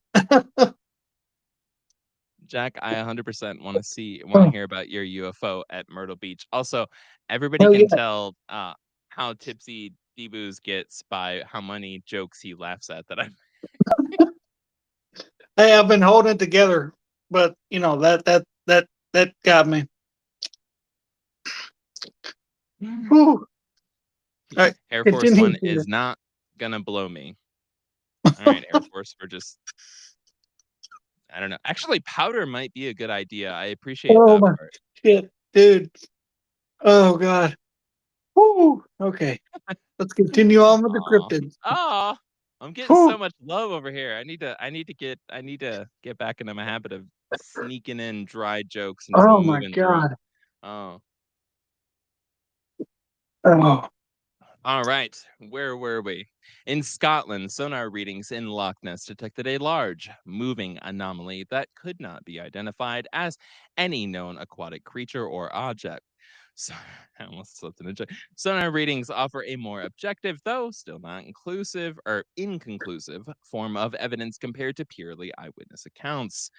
Jack, I 100% want to hear about your UFO at Myrtle Beach. Also, everybody Hell can yeah. tell how tipsy D-Boos gets by how many jokes he laughs at that I Hey, I've been holding it together, but you know that got me. Whew. All right, Air Force continue. One is not gonna blow me. All right, Air Force, we're just I don't know. Actually, powder might be a good idea. I appreciate Oh that my part. shit, dude. Oh god. Whew. Okay, let's continue on with the Aw. cryptids. Aw. I'm getting so Whew. much love over here. I need to get back into my habit of sneaking in dry jokes and just Oh my moving through them. god. Oh. Oh. All right, where were we? In Scotland, sonar readings in Loch Ness detected a large, moving anomaly that could not be identified as any known aquatic creature or object. So, I almost slipped in a joke. Sonar readings offer a more objective, though still not inclusive or inconclusive, form of evidence compared to purely eyewitness accounts.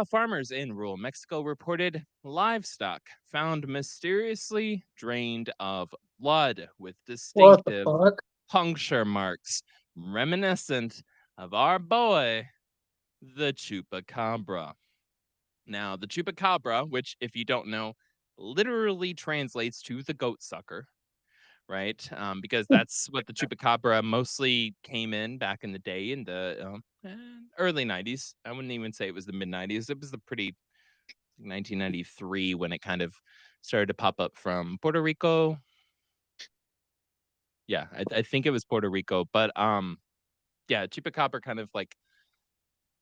Farmers in rural Mexico reported livestock found mysteriously drained of blood with What the distinctive fuck? puncture marks reminiscent of our boy, the chupacabra. Now, the chupacabra, which, if you don't know, literally translates to the goat sucker, right? Because that's what the chupacabra mostly came in back in the day in the early 90s. I wouldn't even say it was the mid 90s. It was the pretty 1993 when it kind of started to pop up from Puerto Rico. Yeah, I think it was Puerto Rico, but yeah, chupacabra kind of like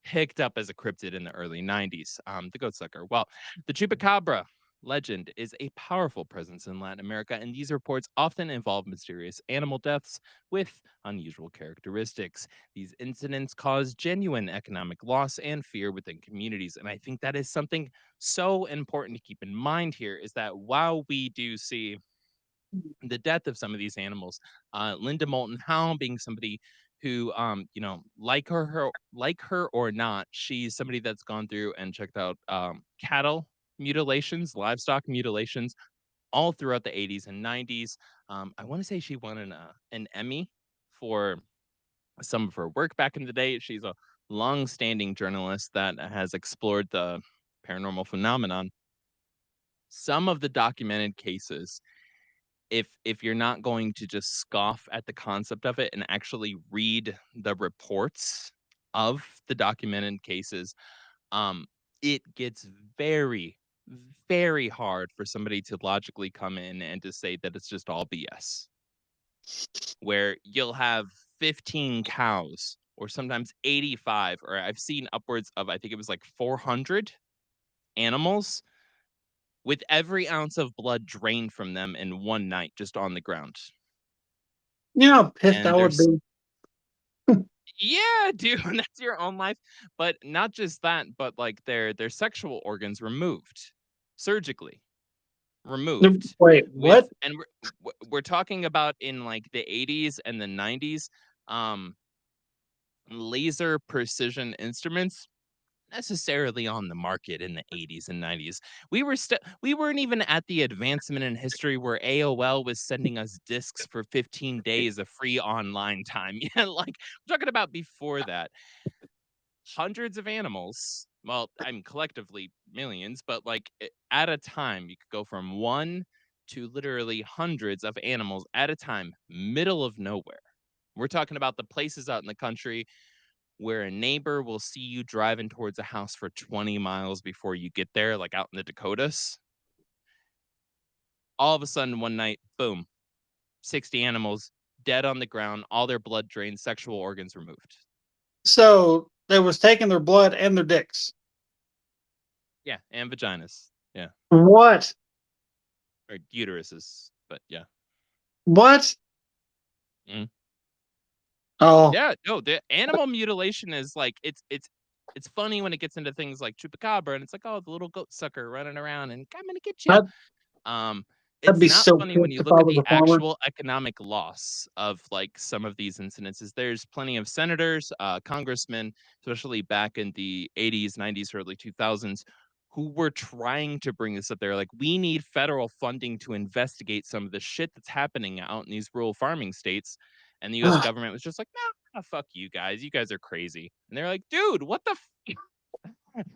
picked up as a cryptid in the early 90s. The goat sucker. Well, the chupacabra legend is a powerful presence in Latin America, and these reports often involve mysterious animal deaths with unusual characteristics. These incidents cause genuine economic loss and fear within communities, and I think that is something so important to keep in mind here is that while we do see the death of some of these animals. Linda Moulton Howe being somebody who, like her or not, she's somebody that's gone through and checked out cattle mutilations, livestock mutilations, all throughout the 80s and 90s. I want to say she won an Emmy for some of her work back in the day. She's a long-standing journalist that has explored the paranormal phenomenon. Some of the documented cases if you're not going to just scoff at the concept of it and actually read the reports of the documented cases, it gets very, very hard for somebody to logically come in and to say that it's just all BS. Where you'll have 15 cows or sometimes 85, or I've seen upwards of, I think it was like 400 animals with every ounce of blood drained from them in one night just on the ground. You know how pissed I And would there's be. yeah, dude, that's your own life. But not just that, but like their sexual organs removed surgically, removed Wait, with, what? and we're talking about in like the 80s and the 90s. um Laser precision instruments necessarily on the market in the 80s and 90s. We weren't even at the advancement in history where AOL was sending us discs for 15 days of free online time. Yeah, like I'm talking about before that. Hundreds of animals. Well, I'm collectively millions, but like at a time, you could go from one to literally hundreds of animals at a time, middle of nowhere. We're talking about the places out in the country where a neighbor will see you driving towards a house for 20 miles before you get there, like out in the Dakotas. All of a sudden, one night, boom, 60 animals dead on the ground, all their blood drained, sexual organs removed. So they was taking their blood and their dicks. Yeah, and vaginas. Yeah, What? or uteruses, but yeah. What? Mm. Oh, Yeah, no, the animal mutilation is like it's funny when it gets into things like chupacabra, and it's like, oh, the little goat sucker running around and I'm gonna get you. I'd, Um, I'd it's be not so funny when pissed you if look I at was the a farmer. actual economic loss of like some of these incidences. There's plenty of senators, congressmen, especially back in the 80s, 90s, early 2000s, who were trying to bring this up. They're like, we need federal funding to investigate some of the shit that's happening out in these rural farming states. And the US government was just like, nah, fuck you guys. You guys are crazy. And they're like, dude, what the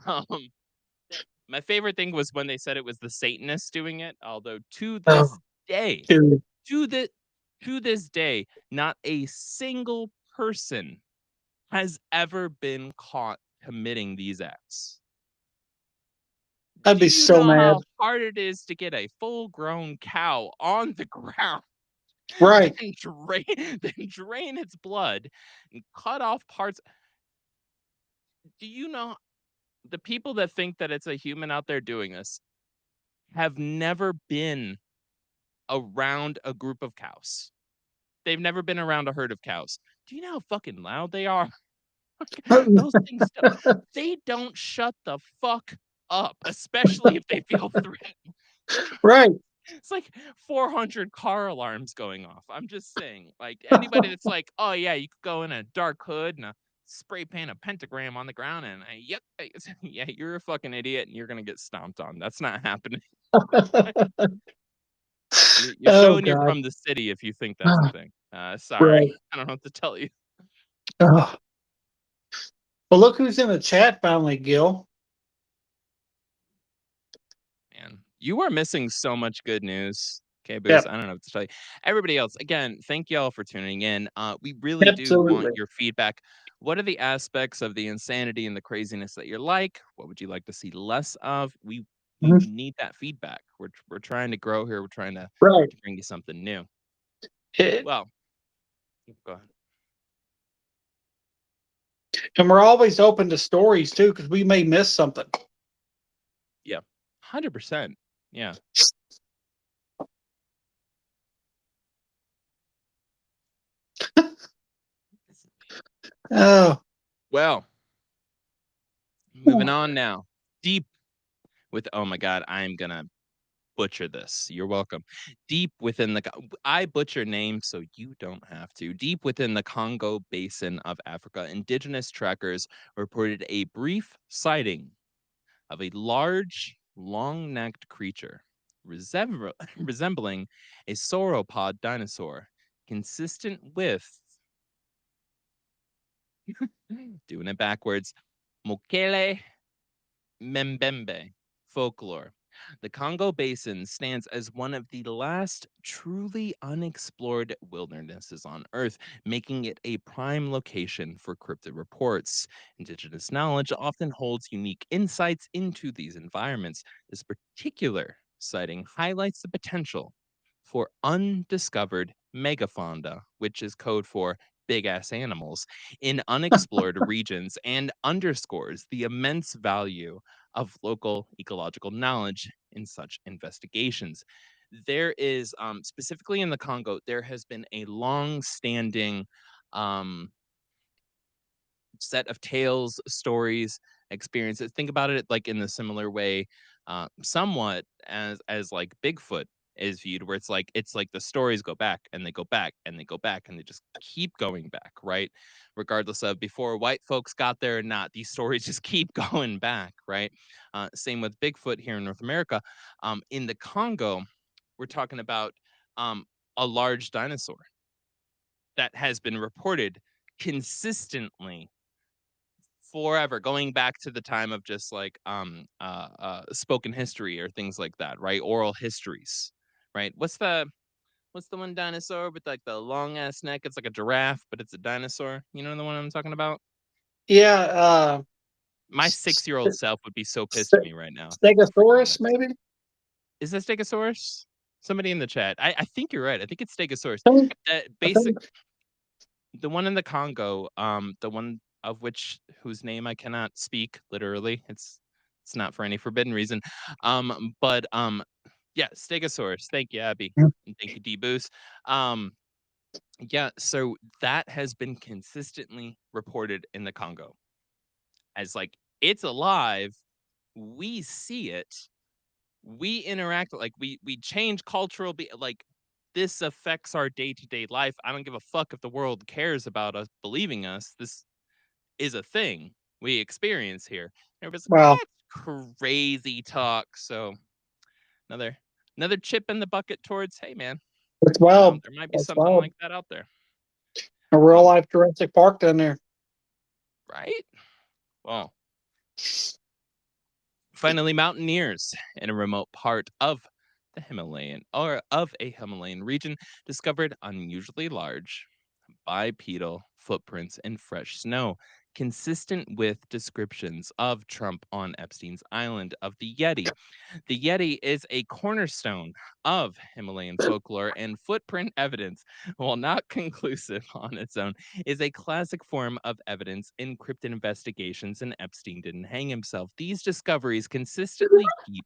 um, my favorite thing was when they said it was the Satanists doing it, although to Oh, this day, dude, to the to this day, not a single person has ever been caught committing these acts. I'd Do be you so know mad. how hard it is to get a full-grown cow on the ground, Right. then drain its blood and cut off parts? Do you know the people that think that it's a human out there doing this have never been around a group of cows. They've never been around a herd of cows. Do you know how fucking loud they are? Those things they don't shut the fuck up, especially if they feel threatened. Right. It's like 400 car alarms going off. I'm just saying, like anybody that's like, oh yeah, you could go in a dark hood and spray paint a pentagram on the ground and yep, yeah, you're a fucking idiot and you're gonna get stomped on. That's not happening. You're Oh showing you're God. from the city if you think that's a thing. Sorry, Right. I don't know what to tell you, Oh. Well, look who's in the chat finally, Gil. man. You are missing so much good news. Okay, Booze. Yep. I don't know what to tell you. Everybody else, again, thank y'all for tuning in. We really do want Absolutely. your feedback. What are the aspects of the insanity and the craziness that you like? What would you like to see less of? We Mhm. need that feedback. We're trying to grow here. We're trying Right. to bring you something new. Eh, Well, go ahead. And we're always open to stories too, because we may miss something. Yeah, 100%. Yeah. Oh. Well, moving on now. Deep with oh my god, I'm gonna butcher this. You're welcome. Deep within the I butcher names so you don't have to. Deep within the Congo basin of Africa, indigenous trackers reported a brief sighting of a large, long-necked creature resembling a sauropod dinosaur, consistent with doing it backwards. Mokele Mbembe folklore. The Congo Basin stands as one of the last truly unexplored wildernesses on Earth, making it a prime location for cryptid reports. Indigenous knowledge often holds unique insights into these environments. This particular sighting highlights the potential for undiscovered megafauna, which is code for big ass animals in unexplored regions and underscores the immense value of local ecological knowledge in such investigations. There is, specifically in the Congo, there has been a long standing um, set of tales, stories, experiences. Think about it like in the similar way, somewhat as like Bigfoot is viewed, where it's like the stories go back and they go back and they go back and they just keep going back, right? Regardless of before white folks got there or not, these stories just keep going back, right? Same with Bigfoot here in North America. In the Congo, we're talking about um, a large dinosaur that has been reported consistently forever, going back to the time of just like spoken history or things like that, right? Oral histories, right? What's the one dinosaur with like the long ass neck? It's like a giraffe, but it's a dinosaur. You know the one I'm talking about? Yeah, My 6-year-old self would be so pissed at me right now. Freaking Stegosaurus, this. maybe. Is that Stegosaurus? Somebody in the chat. I think you're right. I think it's Stegosaurus. I think, That I basic think the one in the Congo, the one of which whose name I cannot speak literally. It's not for any forbidden reason. But yeah, Stegosaurus. Thank you, Abby. And thank you, D-Boost. Um, yeah, so that has been consistently reported in the Congo as like it's alive. We see it. We interact like we change cultural like this affects our day-to-day life. I don't give a fuck if the world cares about us believing us. This is a thing we experience here. Everybody's like, well, that's crazy talk. So another another chip in the bucket towards, hey man, it's wild. there might be It's something wild. like that out there. A real Well, life Jurassic Park down there. right? Well, finally, mountaineers in a remote part of the Himalayan or of a Himalayan region discovered unusually large bipedal footprints in fresh snow, consistent with descriptions of Trump on Epstein's Island of the Yeti. The Yeti is a cornerstone of Himalayan folklore, and footprint evidence, while not conclusive on its own, is a classic form of evidence in cryptid investigations, and Epstein didn't hang himself. These discoveries consistently keep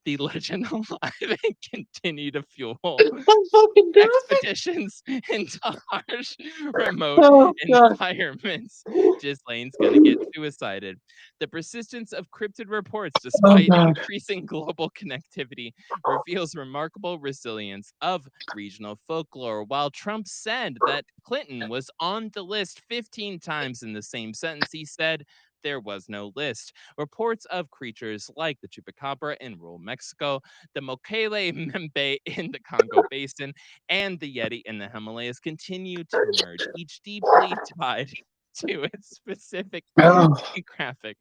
the legend alive and continue to fuel I'm fucking done. expeditions into harsh, remote Oh god. environments. Ghislaine's gonna get suicided. The persistence of cryptid reports, Oh despite god. increasing global connectivity, reveals remarkable resilience of regional folklore. While Trump said that Clinton was on the list 15 times in the same sentence, he said there was no list. Reports of creatures like the chupacabra in rural Mexico, the Mokele Membe in the Congo Basin, and the Yeti in the Himalayas continue to emerge, each deeply tied to its specific Oh, geographic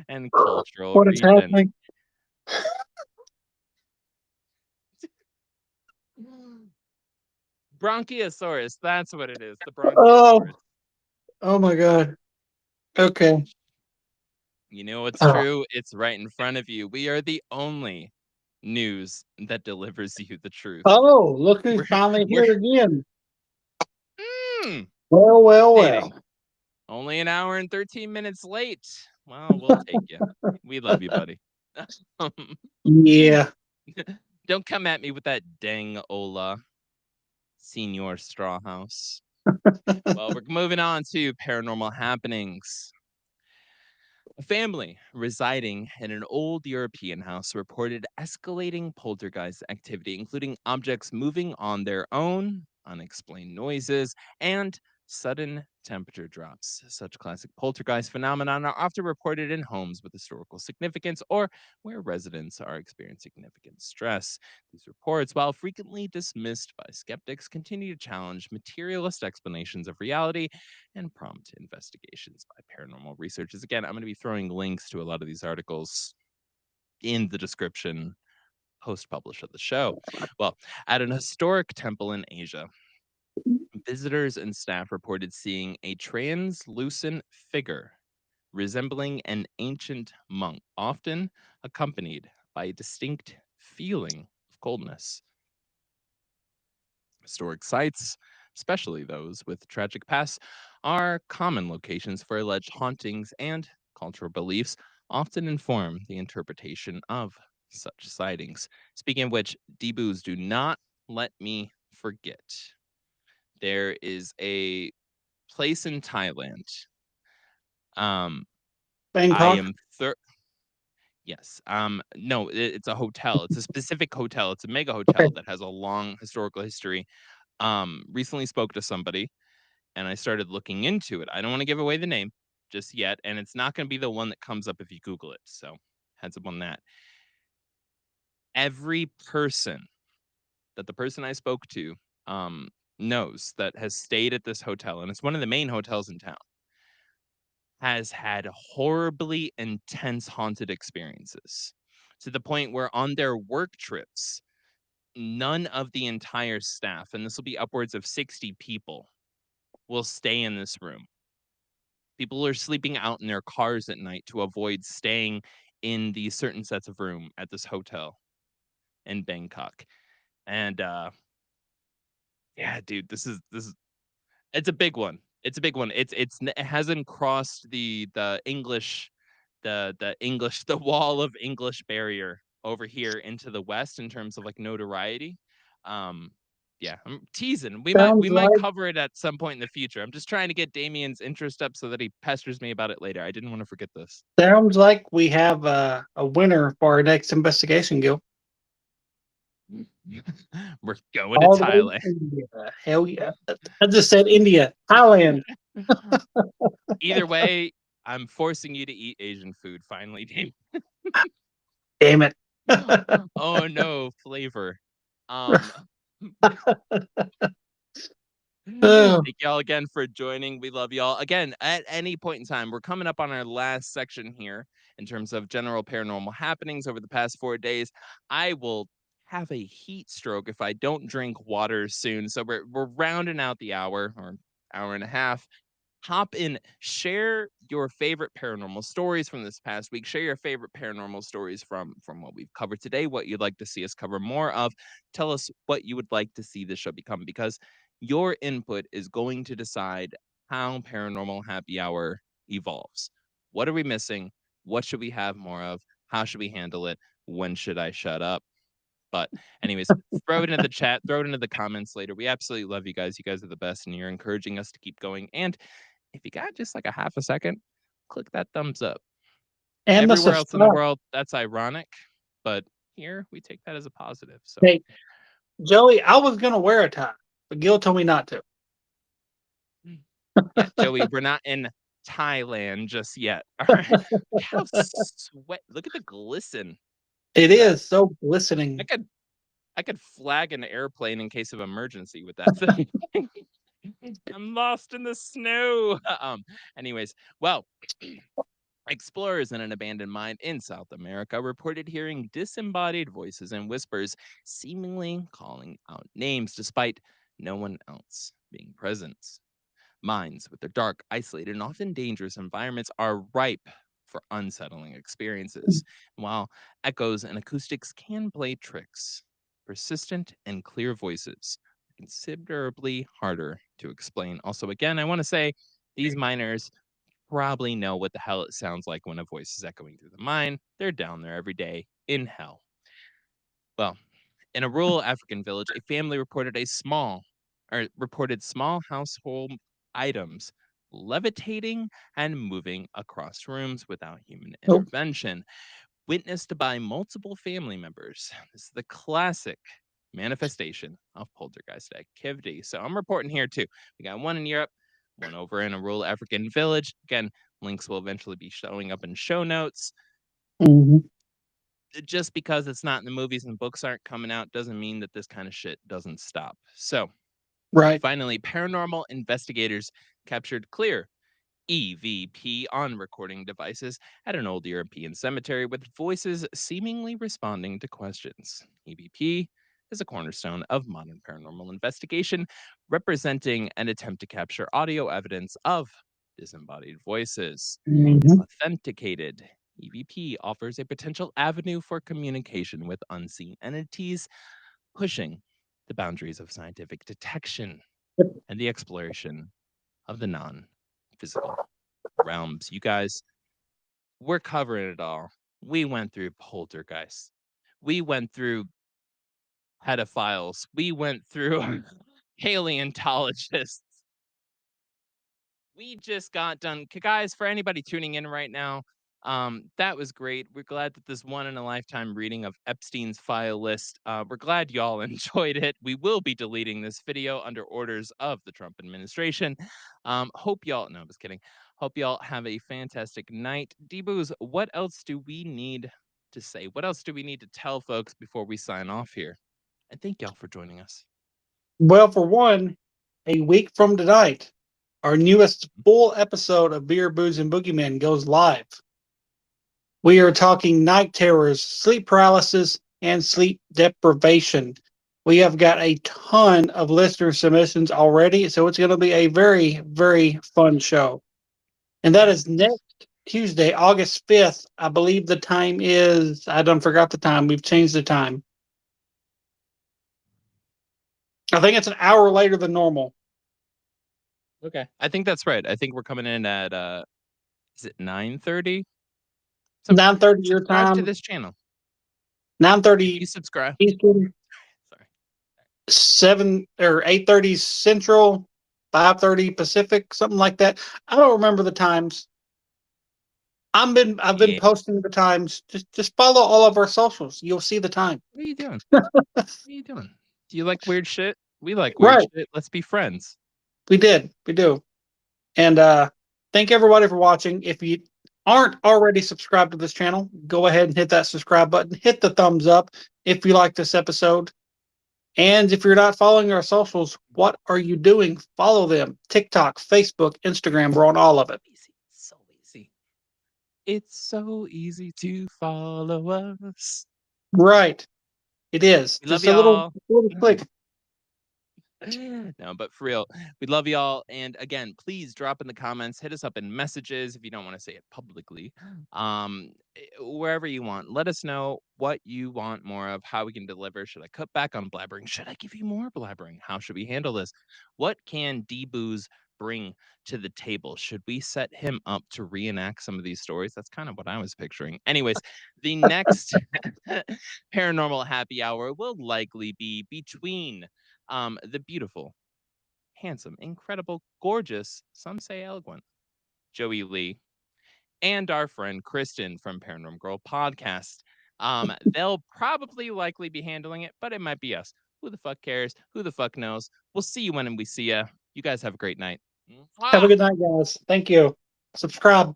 and cultural what is region. happening? Bronchiosaurus, that's what it is, the Oh, Bronchiosaurus. oh my god. Okay. You know what's Oh, true? It's right in front of you. We are the only news that delivers you the truth. oh, look who's We're finally we're here again. mm, Well, well, fascinating. well. Only an hour and 13 minutes late. Well, we'll take you. We love you, buddy. Yeah. Don't come at me with that dang Ola, Senior Strawhouse. Well, we're moving on to paranormal happenings. A family residing in an old European house reported escalating poltergeist activity, including objects moving on their own, unexplained noises, and sudden temperature drops. Such classic poltergeist phenomena are often reported in homes with historical significance or where residents are experiencing significant stress. These reports, while frequently dismissed by skeptics, continue to challenge materialist explanations of reality and prompt investigations by paranormal researchers. Again, I'm going to be throwing links to a lot of these articles in the description post publish of the show. Well, at an historic temple in Asia, visitors and staff reported seeing a translucent figure resembling an ancient monk, often accompanied by a distinct feeling of coldness. Historic sites especially those with tragic pasts, are common locations for alleged hauntings, and cultural beliefs often inform the interpretation of such sightings. Speaking of which, Deboos, do not let me forget. There is a place in Thailand. Um, I Bangkok. am yes. No, it's a hotel. It's a specific hotel. It's a mega Okay. hotel that has a long historical history. Recently spoke to somebody and I started looking into it. I don't want to give away the name just yet, and it's not going to be the one that comes up if you Google it. So, heads up on that. Every person that the person I spoke to um, knows that has stayed at this hotel, and it's one of the main hotels in town, has had horribly intense haunted experiences to the point where on their work trips, none of the entire staff, and this will be upwards of 60 people, will stay in this room. People are sleeping out in their cars at night to avoid staying in these certain sets of room at this hotel in Bangkok. And yeah, dude, this is it's a big one. It's a big one. It hasn't crossed the English the English the wall of English barrier over here into the West in terms of like notoriety. Um yeah, I'm teasing. We Sounds might like cover it at some point in the future. I'm just trying to get Damien's interest up so that he pesters me about it later. I didn't want to forget this. we have a winner for our next investigation, Gil. We're going to All the way to Thailand. India. Hell yeah! I just said India, Thailand. Either way, I'm forcing you to eat Asian food finally, Damien. Damn it! Oh no, flavor. Um Oh, Thank y'all again for joining. We love y'all. Again, at any point in time, we're coming up on our last section here in terms of general paranormal happenings over the past 4 days. I will have a heat stroke if I don't drink water soon. So we're rounding out the hour or hour and a half. Hop in, share your favorite paranormal stories from this past week. Share your favorite paranormal stories from what we've covered today, what you'd like to see us cover more of. Tell us what you would like to see this show become, because your input is going to decide how Paranormal Happy Hour evolves. What are we missing? What should we have more of? How should we handle it? When should I shut up? But anyways, throw it into the chat, throw it into the comments later. We absolutely love you guys. You guys are the best, and you're encouraging us to keep going. And if you got just like a half a second, click that thumbs up. and the Everywhere else in the subscribe. world, that's ironic, but here we take that as a positive. So Hey, Joey, I was gonna wear a tie, but Gil told me not to. yeah, Joey, we're not in Thailand just yet. All right. Look how sweat. Look at the glisten. It Look at that. is so I glistening. could I could flag an airplane in case of emergency with that thing. I'm lost in the snow. Anyways, well, explorers in an abandoned mine in South America reported hearing disembodied voices and whispers, seemingly calling out names despite no one else being present. Mines, with their dark, isolated, and often dangerous environments, are ripe for unsettling experiences. While echoes and acoustics can play tricks, persistent and clear voices are considerably harder to explain. Also, again, I want to say these miners probably know what the hell it sounds like when a voice is echoing through the mine. They're down there every day in hell. Well, in a rural African village, a family reported small household items levitating and moving across rooms without human Nope. intervention, witnessed by multiple family members. This is the classic manifestation of poltergeist activity. So I'm reporting here too. We got one in Europe, one over in a rural African village. Again, links will eventually be showing up in show notes. Mhm. Just because it's not in the movies and books aren't coming out doesn't mean that this kind of shit doesn't stop. So, Right. finally, paranormal investigators captured clear EVP on recording devices at an old European cemetery with voices seemingly responding to questions. EVP is a cornerstone of modern paranormal investigation, representing an attempt to capture audio evidence of disembodied voices. If Mhm. authenticated, EVP offers a potential avenue for communication with unseen entities, pushing the boundaries of scientific detection. and the exploration of the non-physical realms. You guys, we're covering it all. We went through poltergeists. We went through pedophiles. We went through paleontologists. We just got done. Guys, for anybody tuning in right now, that was great. We're glad that this one in a lifetime reading of Epstein's file list. We're glad y'all enjoyed it. We will be deleting this video under orders of the Trump administration. Hope y'all, no, I'm just kidding. Hope y'all have a fantastic night. D-Boos, what else do we need to say? What else do we need to tell folks before we sign off here? And thank y'all for joining us. Well, for one, a week from tonight, our newest full episode of Beer, Booze, and Boogeyman goes live. We are talking night terrors, sleep paralysis, and sleep deprivation. We have got a ton of listener submissions already, so it's going to be a very, very fun show. And that is next Tuesday, August 5th. I believe the time is, I done forgot the time. We've changed the time. I think it's an hour later than normal. Okay. I think that's right. I think we're coming in at is it 9:30? So 9:30 your subscribe to time, this channel. 9:30 You subscribe. Eastern, Sorry. 7 or 8:30 Central, 5:30 Pacific, something like that. I don't remember the times. I've been Yeah. posting the times. Just follow all of our socials. You'll see the time. What are you doing? What are you doing? Do you like weird shit? We like weird Right. shit. Let's be friends. We do. And thank everybody for watching. If you aren't already subscribed to this channel, go ahead and hit that subscribe button. Hit the thumbs up if you like this episode. And if you're not following our socials, what are you doing? Follow them. TikTok, Facebook, Instagram. We're on all of it. Easy. So easy. It's so easy to follow us. Right. It is. We love Just a little y'all. click. No, but for real, we love y'all. And again, please drop in the comments, hit us up in messages if you don't want to say it publicly. Wherever you want, let us know what you want more of, how we can deliver. Should I cut back on blabbering? Should I give you more blabbering? How should we handle this? What can D-Boos bring to the table? Should we set him up to reenact some of these stories? That's kind of what I was picturing. Anyways, the next Paranormal Happy Hour will likely be between the beautiful, handsome, incredible, gorgeous, some say eloquent, Joey Lee, and our friend Kristen from Paranormal Girl Podcast. They'll probably likely be handling it, but it might be us. Who the fuck cares? Who the fuck knows? We'll see you when we see you. You guys have a great night. Have a good night, guys. Thank you. Subscribe.